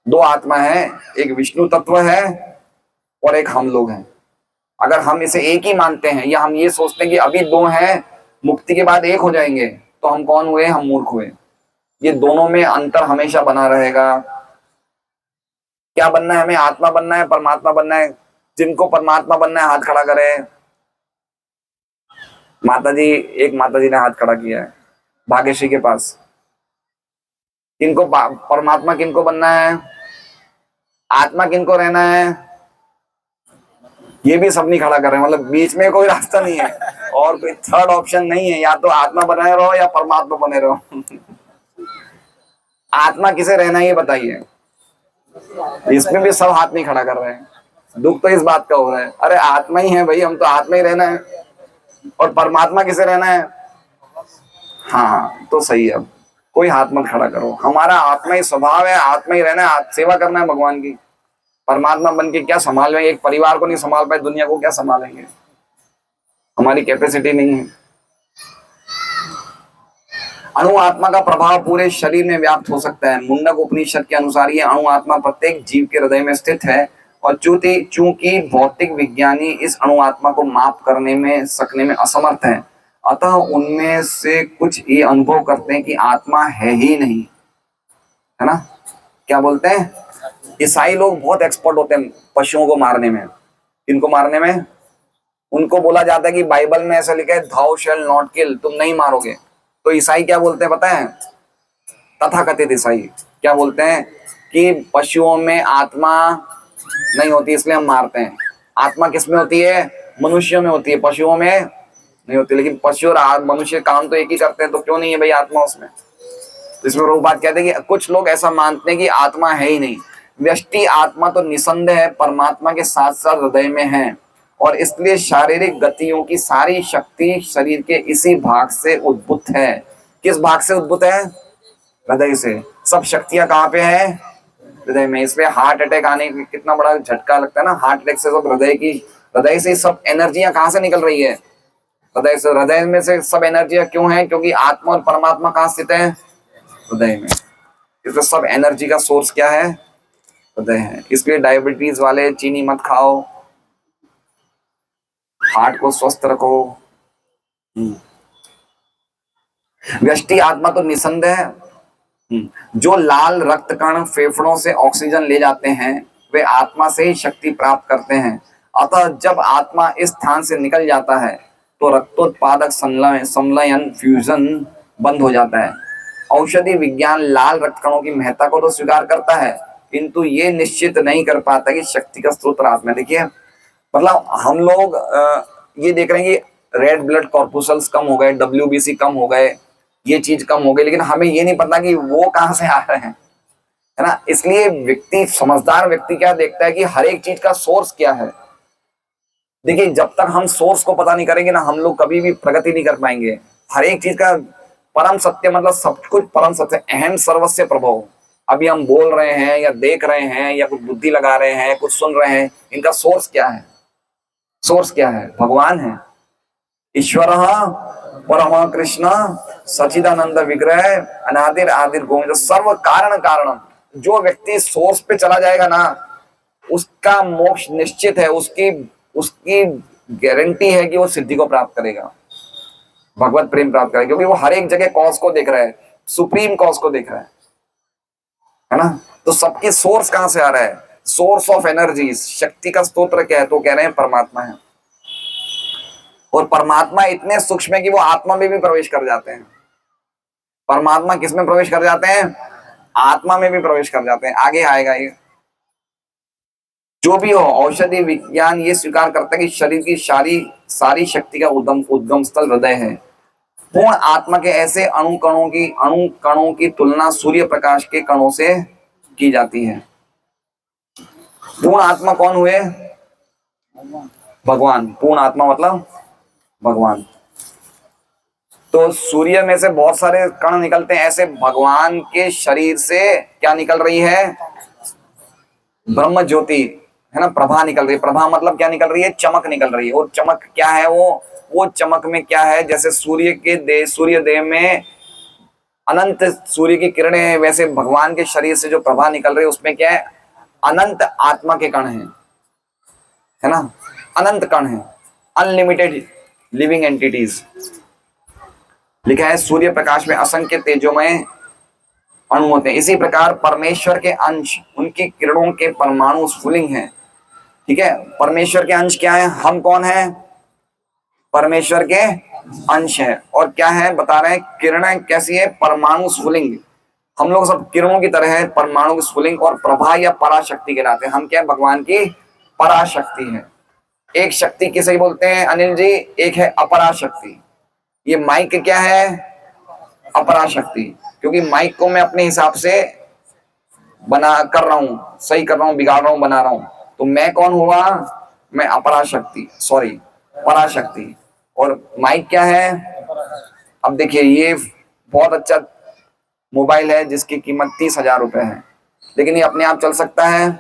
2 आत्मा है, एक विष्णु तत्व है और एक हम लोग हैं। अगर हम इसे एक ही मानते हैं या हम ये सोचते हैं कि अभी 2 हैं, मुक्ति के बाद एक हो जाएंगे, तो हम कौन हुए, हम मूर्ख हुए। ये दोनों में अंतर हमेशा बना रहेगा। क्या बनना है हमें, आत्मा बनना है, परमात्मा बनना है। जिनको परमात्मा बनना है हाथ खड़ा करें। माताजी, एक माताजी ने हाथ खड़ा किया है भाग्यश्री के पास। किनको परमात्मा किनको बनना है, आत्मा किनको रहना है, ये भी सब नहीं खड़ा कर रहे हैं। मतलब बीच में कोई रास्ता नहीं है और कोई थर्ड ऑप्शन नहीं है, या तो आत्मा बने रहो या परमात्मा बने रहो। आत्मा किसे रहना है ये बताइए। इसमें भी सब हाथ नहीं खड़ा कर रहे हैं। दुख तो इस बात का हो रहा है, अरे आत्मा ही है भाई, हम तो आत्मा ही रहना है। और परमात्मा किसे रहना है, हाँ तो सही है। कोई हाथ मत खड़ा करो, हमारा आत्मा ही स्वभाव है, आत्मा ही रहना है, सेवा करना है भगवान की। परमात्मा बन के क्या संभाल लेंगे, एक परिवार को नहीं संभाल पाए, दुनिया को क्या संभालेंगे, हमारी कैपेसिटी नहीं है। अणु आत्मा का प्रभाव पूरे शरीर में व्याप्त हो सकता है। मुंडक उपनिषद के अनुसार ये अणु आत्मा प्रत्येक जीव के हृदय में स्थित है और चूंकि भौतिक विज्ञानी इस अणु आत्मा को माप करने में सकने में असमर्थ है, अतः उनमें से कुछ ये अनुभव करते हैं कि आत्मा है ही नहीं, है ना। क्या बोलते हैं? ईसाई लोग बहुत एक्सपर्ट होते हैं पशुओं को मारने में। इनको मारने में उनको बोला जाता है कि बाइबल में ऐसा लिखा है, thou shall not kill, तुम नहीं मारोगे। तो ईसाई क्या बोलते हैं पता है? तथाकथित ईसाई क्या बोलते हैं कि पशुओं में आत्मा नहीं होती इसलिए हम मारते हैं। आत्मा किस में होती है? मनुष्यों में होती है, पशुओं में नहीं होती। लेकिन पशु और मनुष्य काम तो एक ही करते हैं, तो क्यों नहीं है भाई आत्मा उसमें? तो इसमें वो बात कहते हैं कि कुछ लोग ऐसा मानते हैं कि आत्मा है ही नहीं। व्यष्टि आत्मा तो निसंदेह परमात्मा के साथ साथ हृदय में है और इसलिए शारीरिक गतियों की सारी शक्ति शरीर के इसी भाग से उद्भूत है। किस भाग से उद्भूत है? हृदय से। सब शक्तियां कहाँ पे है? हृदय में। इसलिए हार्ट अटैक आने का कितना बड़ा झटका लगता है ना। हार्ट अटैक से सब हृदय से सब एनर्जियां कहाँ से निकल रही है? हृदय से। हृदय में से सब एनर्जियां क्यों है? क्योंकि आत्मा और परमात्मा कहाँ स्थित है? हृदय में। इसलिए सब एनर्जी का सोर्स क्या है? हृदय है। इसलिए डायबिटीज वाले चीनी मत खाओ, हार्ट को स्वस्थ रखो। व्यष्टि आत्मा तो निसंदेह जो लाल रक्त कण फेफड़ों से ऑक्सीजन ले जाते हैं वे आत्मा से ही शक्ति प्राप्त करते हैं। अतः जब आत्मा इस स्थान से निकल जाता है तो रक्तोत्पादक संलयन फ्यूजन बंद हो जाता है। औषधि विज्ञान लाल रक्त कणों की महत्ता को तो स्वीकार करता है, किंतु ये निश्चित नहीं कर पाता कि शक्ति का स्रोत आत्मा। देखिए मतलब हम लोग ये देख रहे हैं कि रेड ब्लड कॉर्पुसल्स कम हो गए, WBC कम हो गए, ये चीज कम हो गई, लेकिन हमें ये नहीं पता कि वो कहाँ से आ रहे हैं, है ना। इसलिए व्यक्ति, समझदार व्यक्ति क्या देखता है कि हर एक चीज का सोर्स क्या है। देखिए जब तक हम सोर्स को पता नहीं करेंगे ना, हम लोग कभी भी प्रगति नहीं कर पाएंगे। हर एक चीज का परम सत्य मतलब सब कुछ परम सत्य, अहम सर्वस्य प्रभव। अभी हम बोल रहे हैं या देख रहे हैं या कुछ बुद्धि लगा रहे हैं, कुछ सुन रहे हैं, इनका सोर्स क्या है? सोर्स क्या है? भगवान है। ईश्वर परम कृष्ण सचिदानंद विग्रह अनादिर आदिर गोविंद सर्व कारण कारणम। जो व्यक्ति सोर्स पे चला जाएगा ना, उसका मोक्ष निश्चित है। उसकी गारंटी है कि वो सिद्धि को प्राप्त करेगा, भगवत प्रेम प्राप्त करेगा, क्योंकि वो हर एक जगह कॉज को देख रहा है, सुप्रीम कॉज को देख रहा है ना। तो सबके सोर्स कहां से आ रहा है? सोर्स ऑफ एनर्जी, शक्ति का स्तोत्र क्या है? तो कह रहे हैं परमात्मा है। और परमात्मा इतने सूक्ष्म है कि वो आत्मा में भी प्रवेश कर जाते हैं। परमात्मा किस में प्रवेश कर जाते हैं? आत्मा में भी प्रवेश कर जाते हैं। आगे आएगा ये। जो भी हो, औषधि विज्ञान ये स्वीकार करता है कि शरीर की सारी शक्ति का उद्गम स्थल हृदय है। पूर्ण आत्मा के ऐसे अणु कणों की तुलना सूर्य प्रकाश के कणों से की जाती है। पूर्ण आत्मा कौन हुए? भगवान। पूर्ण आत्मा मतलब भगवान। तो सूर्य में से बहुत सारे कण निकलते हैं, ऐसे भगवान के शरीर से क्या निकल रही है? ब्रह्म ज्योति, है ना, प्रभा निकल रही है। प्रभा मतलब क्या निकल रही है? चमक निकल रही है। और चमक क्या है? वो चमक में क्या है? जैसे सूर्य देह में अनंत सूर्य की किरणें, वैसे भगवान के शरीर से जो प्रभा निकल रही है उसमें क्या है? अनंत आत्मा के कण है ना, अनंत कण है, अनलिमिटेड लिविंग एंटिटीज। लिखा है सूर्य प्रकाश में असंख्य तेजोमय अणु होते हैं। इसी प्रकार परमेश्वर के अंश, उनकी किरणों के परमाणु स्फुलिंग हैं। ठीक है, परमेश्वर के अंश क्या है? हम कौन है? परमेश्वर के अंश है। और क्या है बता रहे हैं? किरणें कैसी है? परमाणु स्फुलिंग। हम लोग सब किरणों की तरह है, परमाणु स्फुलिंग। और प्रभा या पराशक्ति कहलाते हैं। हम क्या है? भगवान की पराशक्ति है। एक शक्ति किसे बोलते हैं अनिल जी? एक है अपराशक्ति। ये माइक क्या है? अपराशक्ति। क्योंकि माइक को मैं अपने हिसाब से बना कर रहा हूं, सही कर रहा हूं, बिगाड़ रहा हूं, बना रहा हूं, तो मैं कौन हुआ? मैं अपराशक्ति, सॉरी पराशक्ति। और माइक क्या है? अब देखिए ये बहुत अच्छा मोबाइल है जिसकी कीमत 30,000 रुपए है, लेकिन ये अपने आप चल सकता है?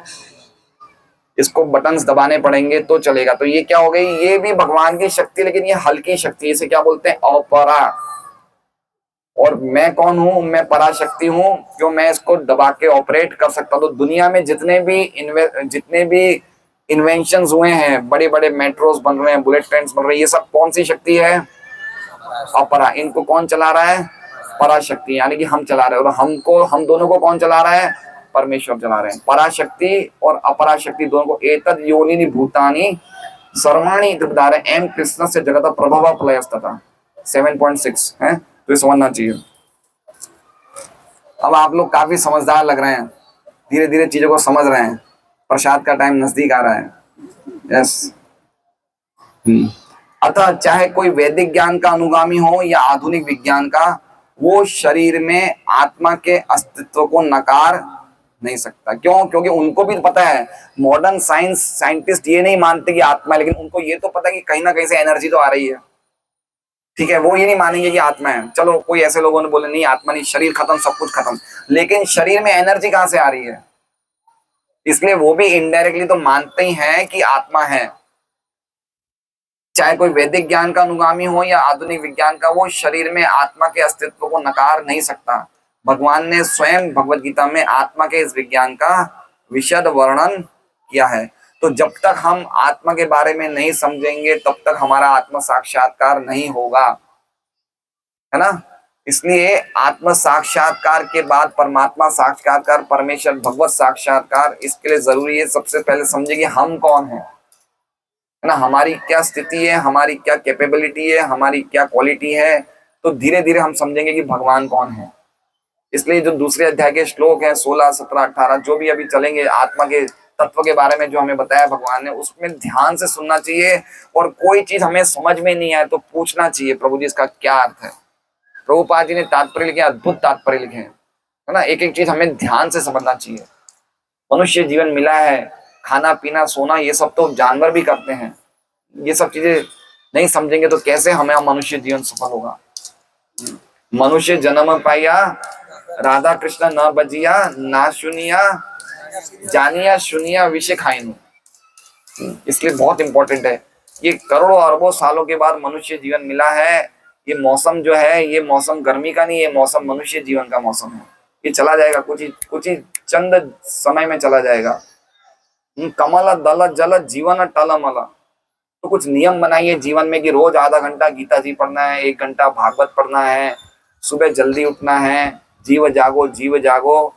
इसको बटन्स दबाने पड़ेंगे तो चलेगा। तो ये क्या हो गई? ये भी भगवान की शक्ति, लेकिन ये हल्की शक्ति। इसे क्या बोलते हैं? अपरा। और मैं कौन हूं? मैं पराशक्ति हूं, क्यों मैं इसको दबा के ऑपरेट कर सकता हूं। तो दुनिया में जितने भी इन्वेंशंस हुए हैं, बड़े बड़े मेट्रोस बन रहे हैं, बुलेट ट्रेन्स बन रहे हैं, ये सब कौन सी शक्ति है? अपरा। इनको कौन चला रहा है? पराशक्ति, यानी कि हम चला रहे हैं। और हम दोनों को कौन चला रहा है? परमेश्वर चला रहे हैं। पराशक्ति और अपराशक्ति दोनों को एतद योनिनि भूतानि सर्वाणि इत्युपधारय एम कृष्ण से जगत प्रभव प्रलयस्तथा 7.6 है, तो ये समझना चाहिए। अब आप लोग काफी समझदार लग रहे हैं, धीरे धीरे चीजों को समझ रहे हैं। प्रसाद का टाइम नजदीक आ रहा है। यस। अतः चाहे कोई वैदिक ज्ञान का अनुगामी हो या आधुनिक विज्ञान का, वो शरीर में आत्मा के अस्तित्व को नकार नहीं सकता। क्यों? क्योंकि उनको भी पता है, मॉडर्न साइंटिस्ट ये नहीं मानते कि आत्मा है, लेकिन उनको ये तो पता है कि कहीं ना कहीं से एनर्जी तो आ रही है। ठीक है, वो ये नहीं मानेंगे कि आत्मा है। चलो, कोई ऐसे लोगों ने बोले नहीं आत्मा नहीं, शरीर खत्म, सब कुछ खत्म, लेकिन शरीर में एनर्जी कहां से आ रही है? इसलिए वो भी इनडायरेक्टली तो मानते ही हैं कि आत्मा है। चाहे कोई वैदिक ज्ञान का अनुगामी हो या आधुनिक विज्ञान का, वो शरीर में आत्मा के अस्तित्व को नकार नहीं सकता। भगवान ने स्वयं भगवत गीता में आत्मा के इस विज्ञान का विशद वर्णन किया है। तो जब तक हम आत्मा के बारे में नहीं समझेंगे, तब तक हमारा आत्म साक्षात्कार नहीं होगा, है ना। इसलिए आत्म साक्षात्कार के बाद परमात्मा साक्षात्कार, परमेश्वर भगवत साक्षात्कार, इसके लिए जरूरी है सबसे पहले समझे कि हम कौन है ना, हमारी क्या स्थिति है, हमारी क्या कैपेबिलिटी है, हमारी क्या क्वालिटी है। तो धीरे धीरे हम समझेंगे कि भगवान कौन है। इसलिए जो दूसरे अध्याय के श्लोक हैं 16, 17, 18 जो भी अभी चलेंगे, आत्मा के तत्व के बारे में जो हमें बताया भगवान ने, उसमें ध्यान से सुनना चाहिए। और कोई चीज हमें समझ में नहीं आए तो पूछना चाहिए, प्रभु जी इसका क्या अर्थ है। प्रभुपाद जी ने तात्पर्य लिखे, अद्भुत तात्पर्य लिखे हैं, है ना। एक एक चीज हमें ध्यान से समझना चाहिए। मनुष्य जीवन मिला है, खाना पीना सोना ये सब तो जानवर भी करते हैं। ये सब चीजें नहीं समझेंगे तो कैसे हमें मनुष्य जीवन सफल होगा। मनुष्य जन्म पाया, राधा कृष्ण न बजिया, ना सुनिया जानिया, सुनिया विषय खाइनु। इसलिए बहुत इंपॉर्टेंट है। ये करोड़ों अरबों सालों के बाद मनुष्य जीवन मिला है। ये मौसम जो है, ये मौसम गर्मी का नहीं, ये मौसम मनुष्य जीवन का मौसम है। ये चला जाएगा, कुछ ही चंद समय में चला जाएगा। कमल दल जल जीवन टलमल। तो कुछ नियम बनाइए जीवन में कि रोज आधा घंटा गीता जी पढ़ना है, 1 घंटा भागवत पढ़ना है, सुबह जल्दी उठना है, जीव जागो जीव जागो।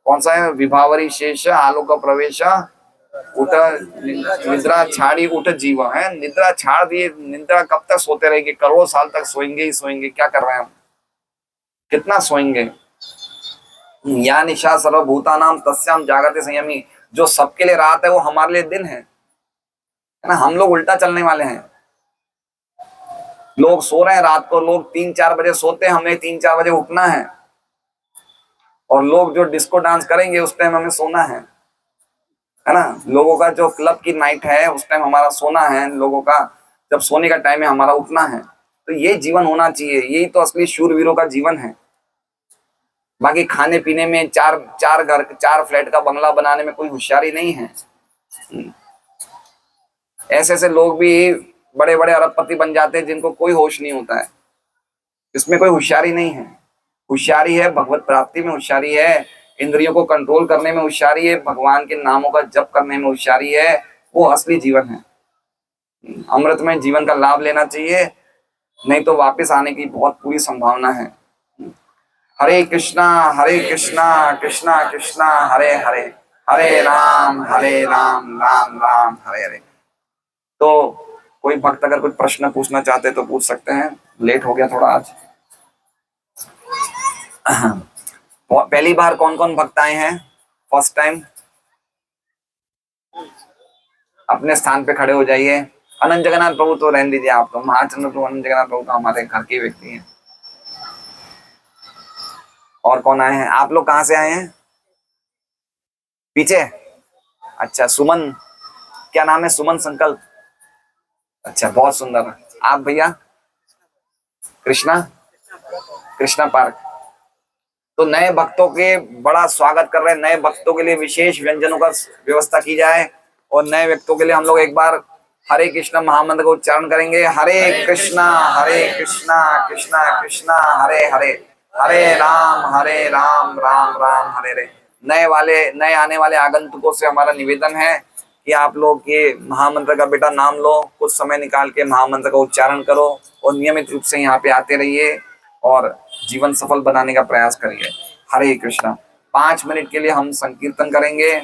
कौन सा है? विभावरी शेष आलोक प्रवेश, उठ निद्रा छाड़ी उठ जीव है। निद्रा छाड़ दिए, निद्रा कब तक सोते रहेंगे? करोड़ों साल तक सोएंगे ही सोएंगे। क्या कर रहे हैं हम? कितना सोएंगे? या निशा सर्वभूतानाम तस्याम जागते संयमी। जो सबके लिए रात है वो हमारे लिए दिन है ना। हम लोग उल्टा चलने वाले हैं। लोग सो रहे हैं रात को, लोग 3-4 बजे सोते हैं, हमें 3-4 बजे उठना है। और लोग जो डिस्को डांस करेंगे उस टाइम हमें सोना है ना। लोगों का जो क्लब की नाइट है उस टाइम हमारा सोना है। लोगों का जब सोने का टाइम है हमारा उठना है। तो ये जीवन होना चाहिए। यही तो असली शूरवीरों का जीवन है। बाकी खाने पीने में, चार घर 4 फ्लैट का बंगला बनाने में कोई होशियारी नहीं है। ऐसे ऐसे लोग भी बड़े बड़े अरबपति बन जाते हैं जिनको कोई होश नहीं होता है। इसमें कोई होशियारी नहीं है। होशियारी है भगवत प्राप्ति में, होशियारी है इंद्रियों को कंट्रोल करने में, होशियारी है भगवान के नामों का जप करने में, होशियारी है। वो असली जीवन है। अमृत में जीवन का लाभ लेना चाहिए, नहीं तो वापस आने की बहुत पूरी संभावना है। हरे कृष्णा कृष्णा कृष्णा हरे हरे, हरे राम राम राम हरे हरे। तो कोई भक्त अगर कुछ प्रश्न पूछना चाहते तो पूछ सकते हैं। लेट हो गया थोड़ा आज। पहली बार कौन कौन भक्त आए हैं? फर्स्ट टाइम अपने स्थान पे खड़े हो जाइए। अनंत जगन्नाथ प्रभु तो रहने दीजिए, आप तो महाचंद्र प्रभु, अनंत जगन्नाथ प्रभु तो हमारे घर के व्यक्ति हैं। और कौन आए हैं? आप लोग कहाँ से आए हैं? पीछे? अच्छा, सुमन, क्या नाम है? सुमन संकल्प। अच्छा, बहुत सुंदर। आप भैया? कृष्णा पार्क। तो नए भक्तों के बड़ा स्वागत कर रहे हैं। नए भक्तों के लिए विशेष व्यंजनों का व्यवस्था की जाए। और नए व्यक्तों के लिए हम लोग एक बार हरे कृष्णा महामंत्र का उच्चारण करेंगे। हरे कृष्णा कृष्णा कृष्णा हरे हरे, हरे राम राम राम हरे हरे। नए आने वाले आगंतुकों से हमारा निवेदन है कि आप लोग ये महामंत्र का बेटा नाम लो, कुछ समय निकाल के महामंत्र का उच्चारण करो और नियमित रूप से यहाँ पे आते रहिए और जीवन सफल बनाने का प्रयास करिए। हरे कृष्णा। 5 मिनट के लिए हम संकीर्तन करेंगे।